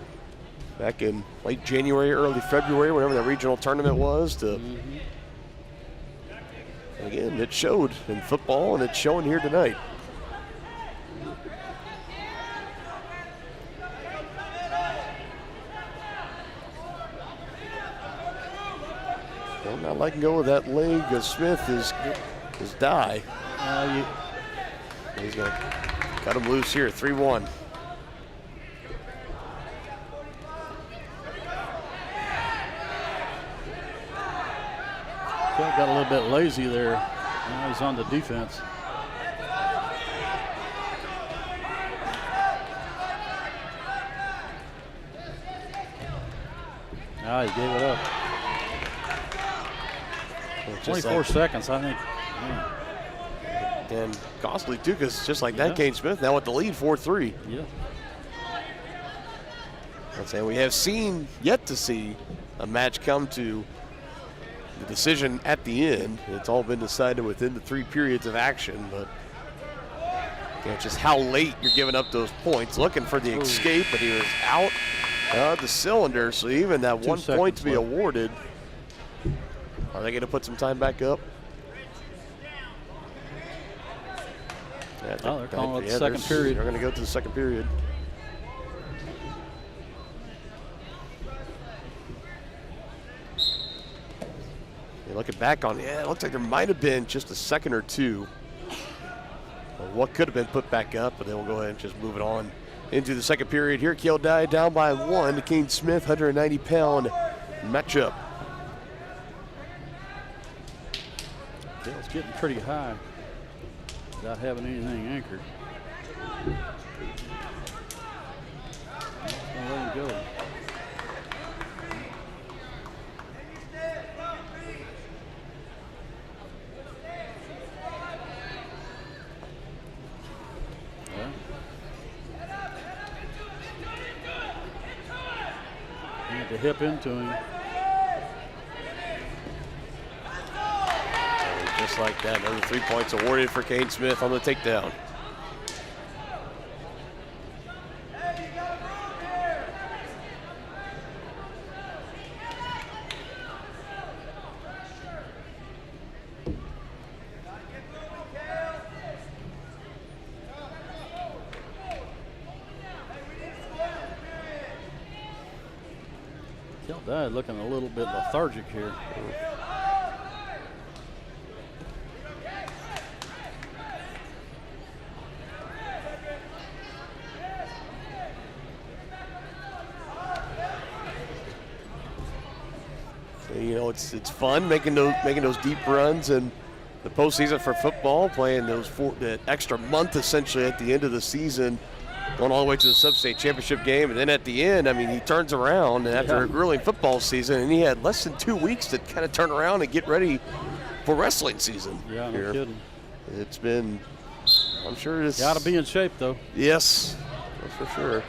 Back in late January, early February, whenever the regional tournament was. And again, it showed in football, and it's showing here tonight. Well, not letting go of that leg as Smith is Dye. He's going to cut him loose here, 3-1. Got a little bit lazy there. Now he's on the defense. He gave it up. 24 seconds, I think. Man. And costly too, because just like that, Kane Smith now with the lead, 4-3. Yeah. Let's say we have yet to see a match come to the decision at the end. It's all been decided within the 3 periods of action, but just how late you're giving up those points. Looking for the escape, but he was out of the cylinder, so even that 1 point to be awarded. Are they going to put some time back up? They're calling it the second period. They're going to go to the second period. Looking back on it looks like there might have been just a second or two of what could have been put back up, but then we'll go ahead and just move it on into the second period. Here, Cale Dye down by 1. Kane Smith, 190-pound matchup. Cale's getting pretty high without having anything anchored. I'll let him go. The hip into him. And just like that, another 3 points awarded for Kane Smith on the takedown. Cale Dye looking a little bit lethargic here. it's fun making those deep runs and the postseason for football, playing that extra month essentially at the end of the season, going all the way to the sub-state championship game, and then at the end, I mean, he turns around and after a grueling football season, and he had less than 2 weeks to kind of turn around and get ready for wrestling season. Yeah, no kidding. It's been, I'm sure it's got to be in shape though. Yes, that's for sure.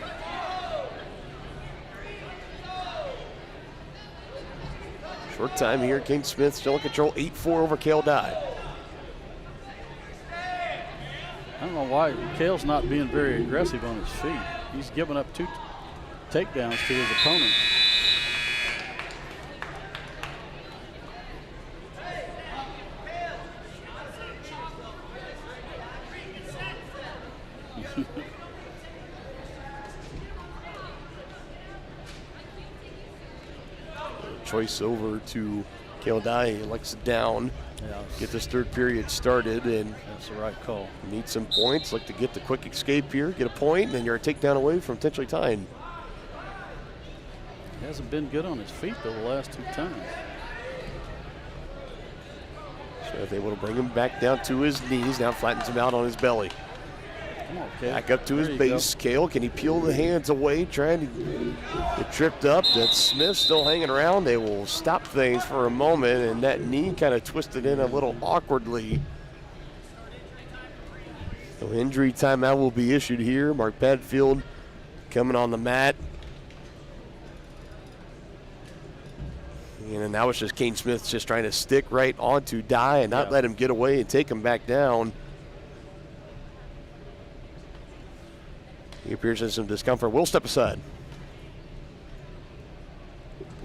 Short time here. Kane Smith still in control, 8-4 over Cale Dye. I don't know why Cale's not being very aggressive on his feet. He's giving up 2 takedowns to his opponent. Choice over to Cale Dye. He likes it down. Get this third period started, and that's the right call. Need some points. Like to get the quick escape here, get a point, and then you're a takedown away from potentially tying. He hasn't been good on his feet though the last 2 times. Smith able to bring him back down to his knees. Now flattens him out on his belly. Come on, Cale. Back up to his base. Cale, can he peel the hands away? Trying to get tripped up. That's Smith still hanging around. They will stop things for a moment, and that knee kind of twisted in a little awkwardly. So injury timeout will be issued here. Mark Padfield coming on the mat. And now it's just Kane Smith just trying to stick right onto Dye and not let him get away and take him back down. He appears in some discomfort. We'll step aside.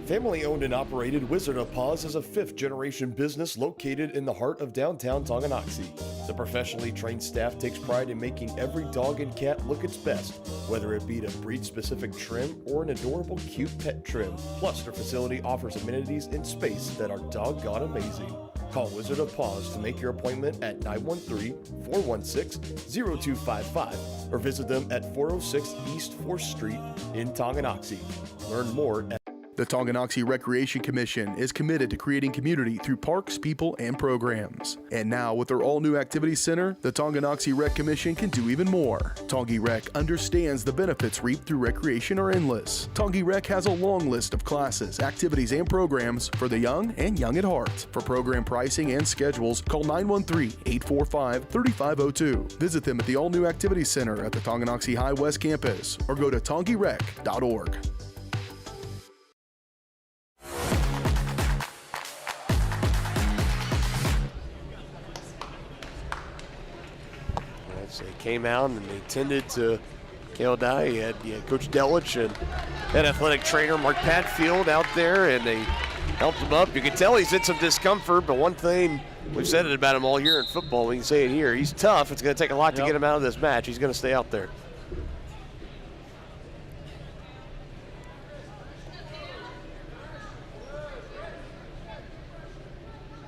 Family owned and operated Wizard of Paws is a 5th-generation business located in the heart of downtown Tonganoxie. The professionally trained staff takes pride in making every dog and cat look its best, whether it be to breed-specific trim or an adorable cute pet trim. Plus, their facility offers amenities in space that are doggone amazing. Call Wizard of Paws to make your appointment at 913-416-0255 or visit them at 406 East 4th Street in Tonganoxie. Learn more at The Tonganoxie Recreation Commission is committed to creating community through parks, people, and programs. And now, with their all-new activity center, the Tonganoxie Rec Commission can do even more. Tongi Rec understands the benefits reaped through recreation are endless. Tongi Rec has a long list of classes, activities, and programs for the young and young at heart. For program pricing and schedules, call 913-845-3502. Visit them at the all-new activity center at the Tonganoxie High West campus or go to tongirec.org. They came out and they tended to Cale Dye. You had Coach Delich and head athletic trainer Mark Padfield out there, and they helped him up. You can tell he's in some discomfort, but one thing, we've said it about him all year in football, we can say it here, he's tough. It's going to take a lot to get him out of this match. He's going to stay out there.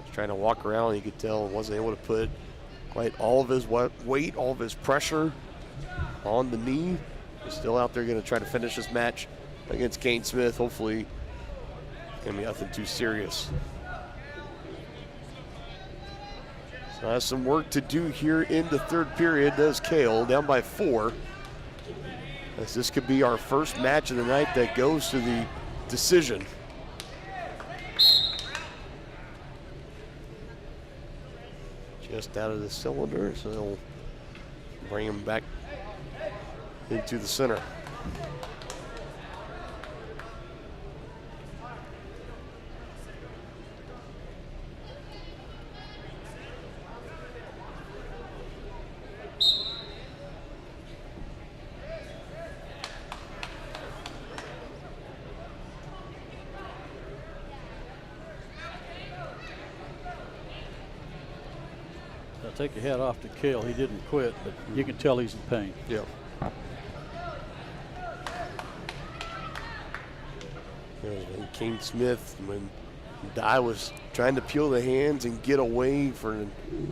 He's trying to walk around. You could tell wasn't able to put quite all of his weight, all of his pressure on the knee. He's still out there going to try to finish this match against Kane Smith. Hopefully, it's going to be nothing too serious. So has some work to do here in the third period. Does Cale, down by 4. As this could be our first match of the night that goes to the decision. Just out of the cylinder, so they'll bring him back into the center. Take your hat off to Cale. He didn't quit, but you can tell he's in pain. Yeah. And Kane Smith, when Dye was trying to peel the hands and get away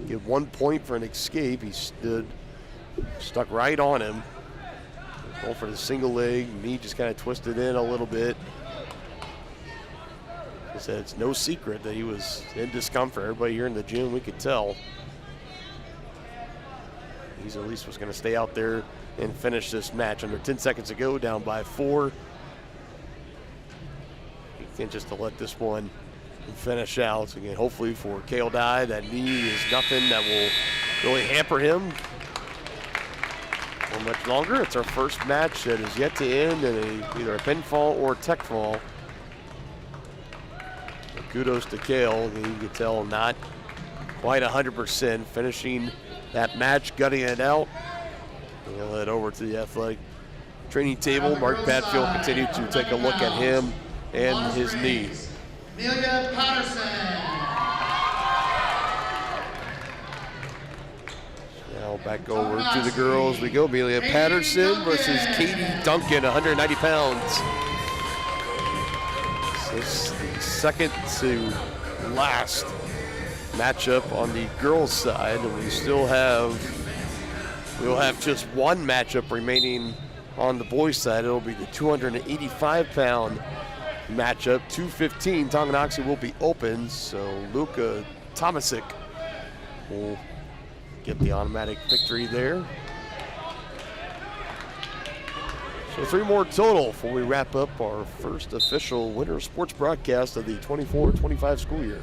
get 1 point for an escape, he stuck right on him. Going for the single leg, knee just kind of twisted in a little bit. He said it's no secret that he was in discomfort. Everybody here in the gym, we could tell. He at least was going to stay out there and finish this match. Under 10 seconds to go, down by 4. He can't just let this one finish out. So again, hopefully for Kale Dye, that knee is nothing that will really hamper him for much longer. It's our first match that is yet to end in either a pinfall or tech fall. So kudos to Kale. You can tell not quite 100%, finishing that match, gutting it out. We'll head over to the athletic training table. Mark Padfield continued to take a look at him and his knee. Amelia Patterson. Now back over to the girls we go. Amelia Patterson versus Katie Duncan, 190 pounds. This is the second to last matchup on the girls' side, and we'll have just one matchup remaining on the boys' side. It'll be the 285-pound matchup. 215, Tonganoxie will be open, so Luka Tomasic will get the automatic victory there. So 3 more total before we wrap up our first official winter sports broadcast of the 24-25 school year.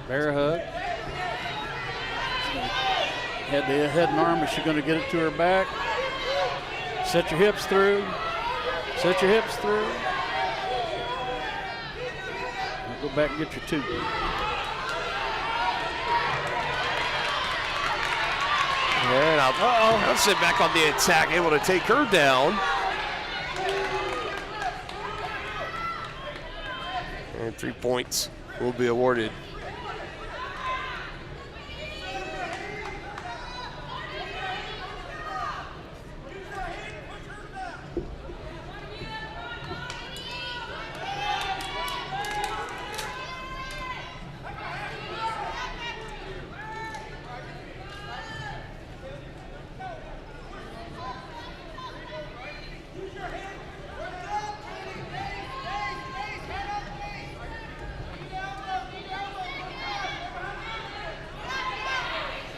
Bear hug. Head to head and arm. Is she going to get it to her back? Set your hips through. Set your hips through. Now go back and get your 2. And I'll sit back on the attack, able to take her down. And 3 points will be awarded.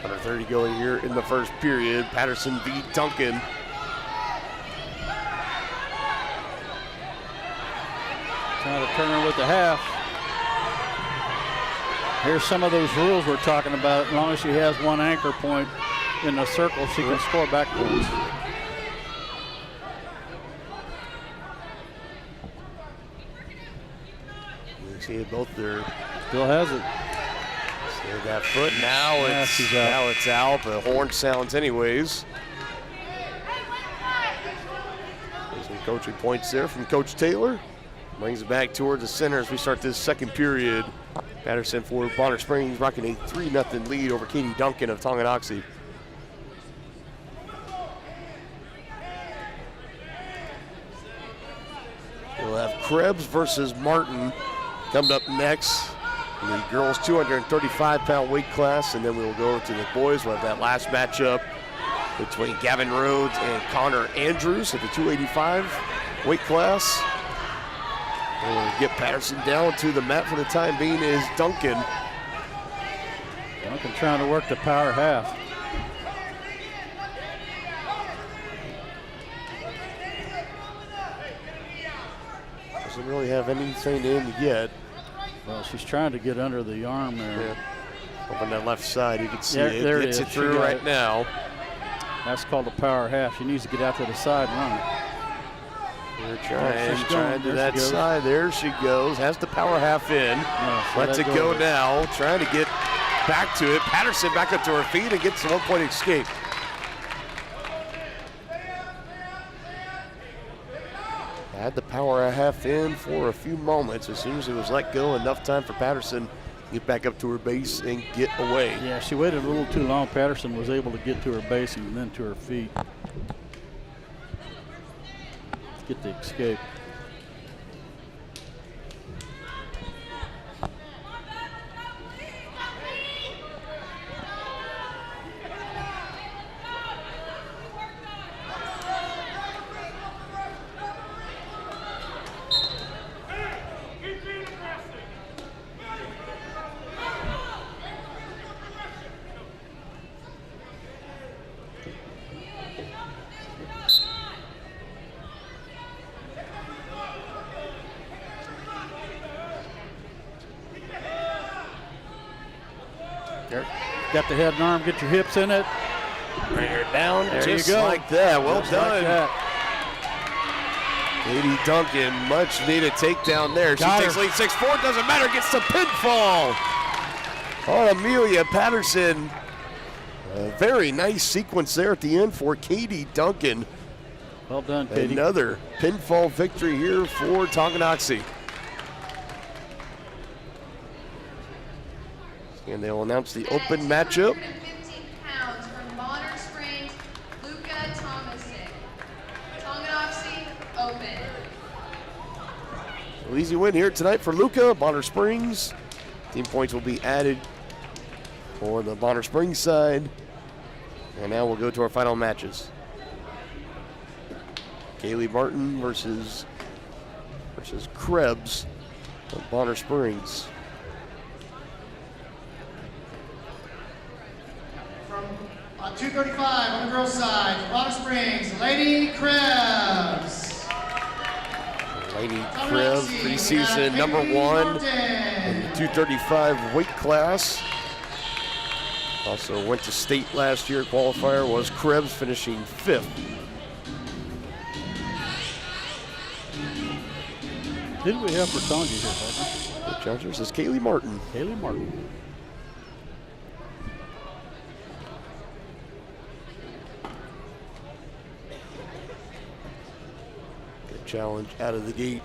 Under 30 going here in the first period. Patterson v. Duncan. Trying to turn her with the half. Here's some of those rules we're talking about. As long as she has one anchor point in the circle, she can score back points. You see it both there. Still has it. See that foot. Now it's out. The horn sounds anyways. There's some coaching points there from Coach Taylor. Brings it back towards the center as we start this second period. Patterson for Bonner Springs rocking a 3-0 lead over Katie Duncan of Tonganoxie. We'll have Krebs versus Martin coming up next. The girls' 235-pound weight class, and then we'll go over to the boys. We'll have that last matchup between Gavin Rhodes and Connor Andrews at the 285 weight class. And we'll get Patterson down to the mat for the time being is Duncan. Duncan trying to work the power half. Doesn't really have anything in yet. Well, she's trying to get under the arm there. Yeah. Up on that left side, you can see it. There Gets it it through right now. That's called a power half. She needs to get out to the side and run it. They're trying to that side. There she goes. Has the power half in. Lets it go now. Trying to get back to it. Patterson back up to her feet and gets a 1-point escape. Had the power half in for a few moments. As soon as it was let go, enough time for Patterson to get back up to her base and get away. Yeah, she waited a little too long. Patterson was able to get to her base and then to her feet. Get the escape. There. Got the head and arm, get your hips in it. Bring her down There just you go. like that. Well Just done. like that. Katie Duncan, much needed takedown there. She Got takes her. lead 6-4, doesn't matter, gets the pinfall on Amelia Patterson. A very nice sequence there at the end for Katie Duncan. Well done, Katie. Another pinfall victory here for Tonganoxie. And they'll announce the open matchup. 215 pounds from Bonner Springs, Luca Tomasic. Tonganoxie open. So easy win here tonight for Luca, Bonner Springs. Team points will be added for the Bonner Springs side. And now we'll go to our final matches. Kaylee Martin versus Krebs of Bonner Springs. From 235 on the girls' side, from Bonner Springs, Lady Krebs. Lady Krebs, preseason number 1 in the 235 weight class. Also went to state last year. Qualifier was Krebs, finishing 5th. Who do we have for Tonga here, Papa? The challengers is Kaylee Martin. Kaylee Martin. Good challenge out of the gate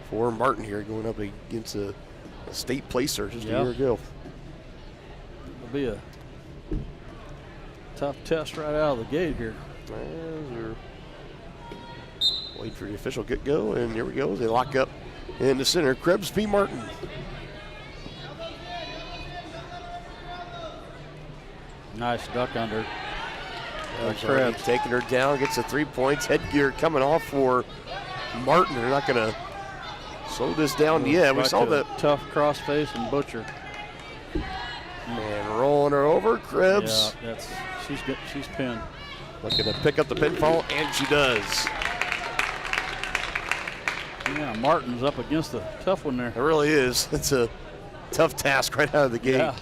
for Martin here, going up against a state placer just a year ago. It'll be a tough test right out of the gate here. Wait for the official get go, and here we go. They lock up in the center. Krebs v. Martin. Nice duck under. Krebs taking her down, gets the 3 points. Headgear coming off for Martin. They're not going to slow this down yet. We saw that tough crossface and butcher. And rolling her over, Krebs. Yeah, she's pinned. Looking to pick up the pinfall, and she does. Yeah, Martin's up against a tough one there. It really is. It's a tough task right out of the gate. Yeah.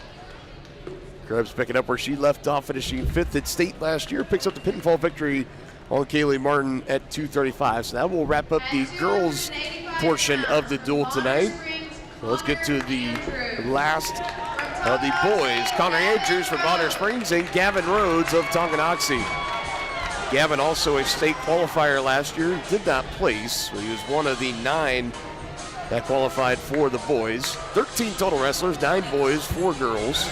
Krebs picking up where she left off, finishing 5th at state last year. Picks up the pinfall victory on Kaylee Martin at 235. So that will wrap up the girls' portion of the duel tonight. So let's get to the last of the boys. Connor Andrews from Bonner Springs and Gavin Rhodes of Tonganoxie. Gavin, also a state qualifier last year, did not place. He was one of the 9 that qualified for the boys. 13 total wrestlers, 9 boys, 4 girls.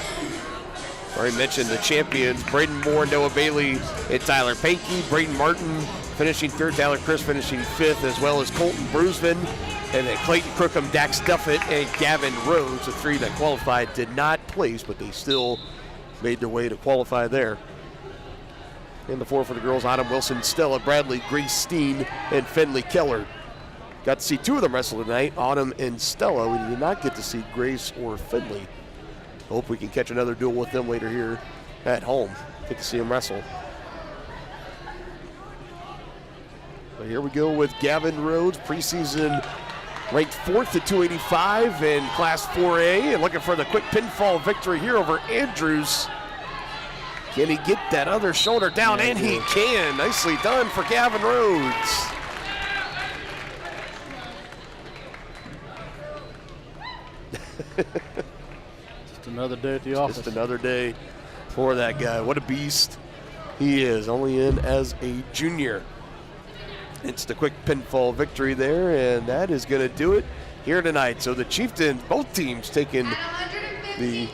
Already mentioned the champions, Braden Moore, Noah Bailey, and Tyler Pankey. Braden Martin finishing 3rd, Tyler Chris finishing 5th, as well as Colton Brusman, and then Clayton Crookham, Dax Duffett, and Gavin Rhodes. The 3 that qualified did not place, but they still made their way to qualify there. And the 4 for the girls, Autumn Wilson, Stella Bradley, Grace Steen, and Finley Keller. Got to see 2 of them wrestle tonight, Autumn and Stella. We did not get to see Grace or Finley. Hope we can catch another duel with them later here at home. Get to see them wrestle. But here we go with Gavin Rhodes, preseason ranked 4th at 285 in Class 4A, and looking for the quick pinfall victory here over Andrews. Can he get that other shoulder down? And he can. Nicely done for Gavin Rhodes. Just another day at the office. Just another day for that guy. What a beast he is, only in as a junior. It's the quick pinfall victory there, and that is going to do it here tonight. So the Chieftains, both teams taking the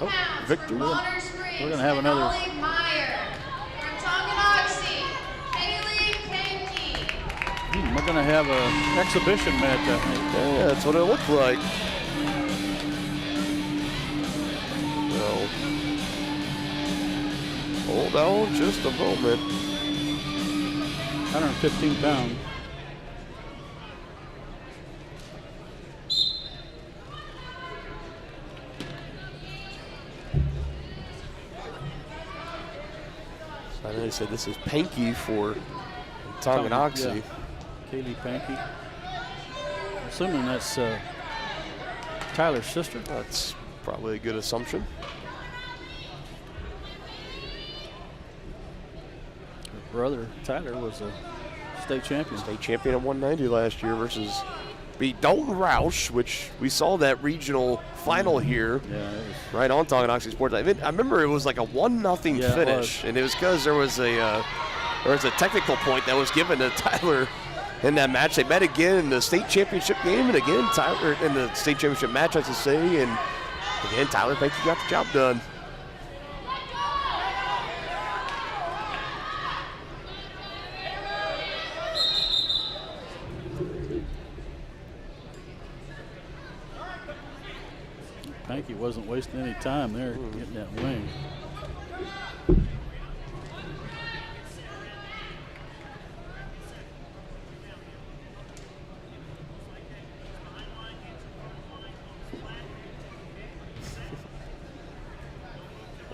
victory. We're going to have another. We're going to have an exhibition match, I think. Yeah, that's what it looked like. So, hold on just a moment. 115 pounds. I know they said this is Pankey for Tonganoxie. Yeah. Kaylee Pankey. Assuming that's Tyler's sister. That's probably a good assumption. brother, Tyler, was a state champion. State champion at 190 last year versus beat Dalton Roush, which we saw that regional final here, right on Tonganoxie Sports. I remember it was like a 1-0 finish, and it was because there was a technical point that was given to Tyler in that match. They met again in the state championship game, and again Tyler in the state championship match, I should say, and again Tyler Pankey got the job done. Pankey wasn't wasting any time there getting that wing.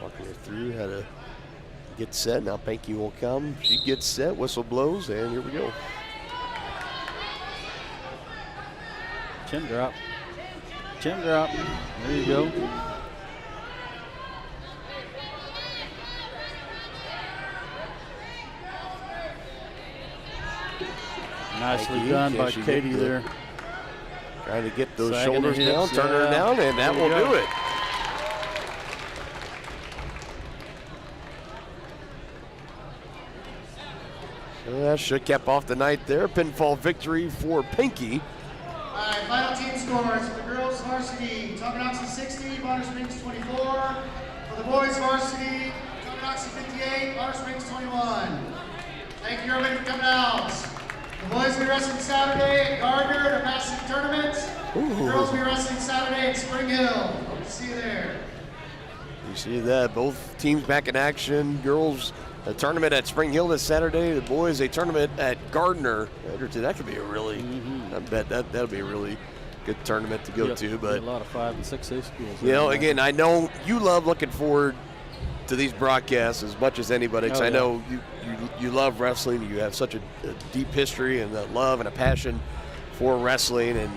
Walking her through, how to get set. Now Pankey will come. She gets set, whistle blows, and here we go. Chin drop. Chin drop. There you go. Nicely done by Katie there. Trying to get those shoulders down, turn her down, and that will do it. So that should cap off the night there. Pinfall victory for Pankey. All right, final team scores for the girls varsity, Tonganoxie 60, Bonner Springs 24. For the boys varsity, Tonganoxie 58, Bonner Springs 21. Thank you everybody for coming out. The boys will be wrestling Saturday at Gardner at a massive tournament. The girls will be wrestling Saturday at Spring Hill. Hope to see you there. You see that, both teams back in action. Girls, a tournament at Spring Hill this Saturday. The boys, a tournament at Gardner. That could be a really, I bet that'll be a really good tournament to go to. But a lot of 5 and 6A schools. You know, again, I know you love looking forward to these broadcasts as much as anybody. Because I know you love wrestling. You have such a deep history and a love and a passion for wrestling, and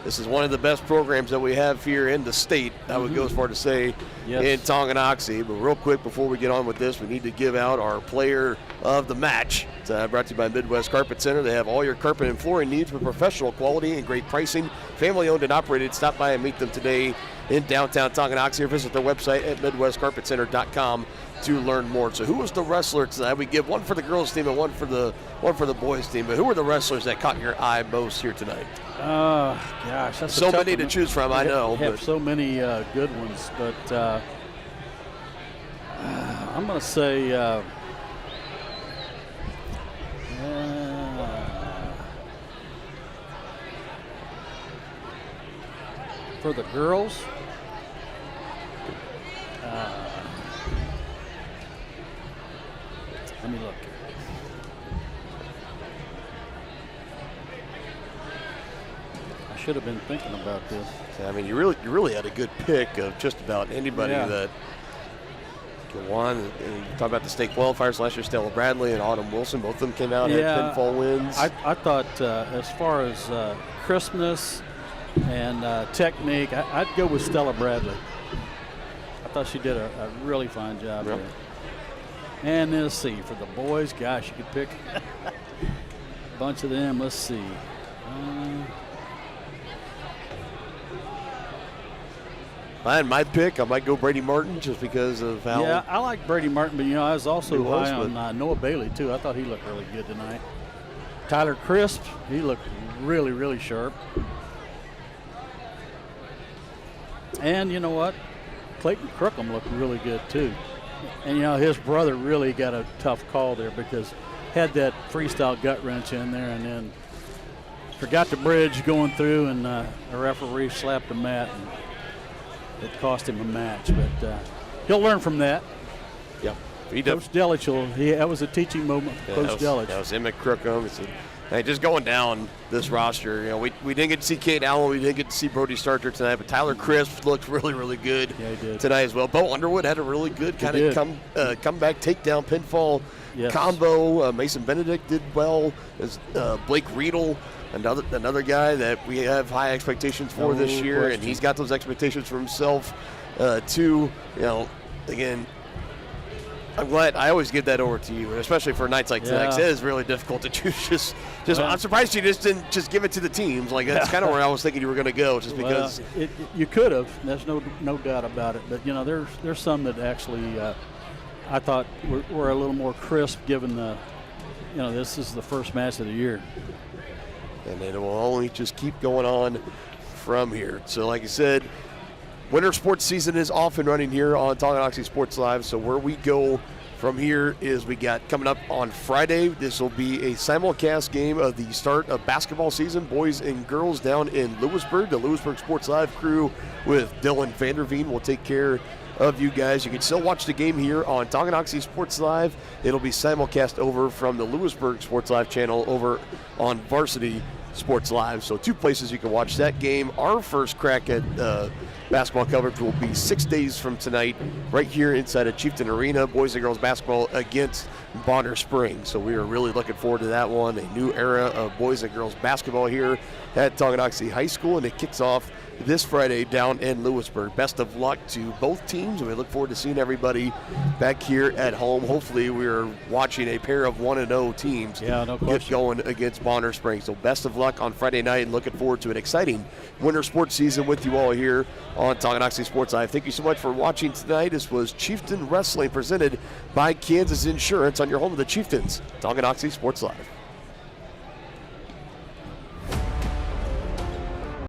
this is one of the best programs that we have here in the state. I would go as far to say in Tonganoxie. But real quick, before we get on with this, we need to give out our player of the match. It's brought to you by Midwest Carpet Center. They have all your carpet and flooring needs with professional quality and great pricing. Family owned and operated. Stop by and meet them today in downtown Tonganoxie or visit their website at MidwestCarpetCenter.com to learn more. So who was the wrestler tonight? We give one for the girls team and one for the boys team. But who were the wrestlers that caught your eye most here tonight? Gosh, that's so many to choose from. I know. We have so many good ones, but I'm going to say for the girls. Let me look. I should have been thinking about this. I mean, you really had a good pick of just about anybody that won. You talk about the state qualifiers last year. Stella Bradley and Autumn Wilson, both of them came out, had pinfall wins. I thought as far as crispness and technique, I'd go with Stella Bradley. I thought she did a really fine job there. And then let's see, for the boys, gosh, you could pick a bunch of them. Let's see. My pick, I might go Brady Martin just because of how. Yeah, I like Brady Martin, but I was also high on Noah Bailey too. I thought he looked really good tonight. Tyler Crisp, he looked really, really sharp. And you know what? Clayton Crookham looked really good too. And his brother really got a tough call there because had that freestyle gut wrench in there and then forgot the bridge going through, and a referee slapped the mat and it cost him a match. But he'll learn from that. Yep. Coach Delich, that was a teaching moment for Coach Delich. That was Emmett Crookham. Hey, just going down this roster, we didn't get to see Kate Allen, we didn't get to see Brody Starcher tonight, but Tyler Crisp looked really, really good tonight as well. Bo Underwood had a really good kind of comeback takedown pinfall combo. Mason Benedict did well. As Blake Riedel, another guy that we have high expectations for this year, and he's got those expectations for himself too. Again, I'm glad. I always give that over to you, especially for nights like tonight. 'Cause it is really difficult to choose. I'm surprised you just didn't just give it to the teams. Like, that's kind of where I was thinking you were going to go, just because. You could have. There's no doubt about it. But, there's some that actually I thought were a little more crisp given this is the first match of the year. And it will only just keep going on from here. So, like I said, winter sports season is off and running here on Tonganoxie Sports Live. So where we go from here is we got coming up on Friday. This will be a simulcast game of the start of basketball season, boys and girls down in Lewisburg. The Lewisburg Sports Live crew with Dylan Vanderveen will take care of you guys. You can still watch the game here on Tonganoxie Sports Live. It'll be simulcast over from the Lewisburg Sports Live channel over on Varsity Sports Live. So 2 places you can watch that game. Our first crack at basketball coverage will be 6 days from tonight right here inside of Chieftain Arena, boys and girls basketball against Bonner Springs. So we are really looking forward to that one, a new era of boys and girls basketball here at Tonganoxie High School, and it kicks off this Friday down in Lewisburg. Best of luck to both teams, and we look forward to seeing everybody back here at home. Hopefully we are watching a pair of 1-0 teams get going against Bonner Springs. So best of luck on Friday night, and looking forward to an exciting winter sports season with you all here on Tonganoxie Sports Live. Thank you so much for watching tonight. This was Chieftain Wrestling presented by Kansas Insurance on your home of the Chieftains, Tonganoxie Sports Live.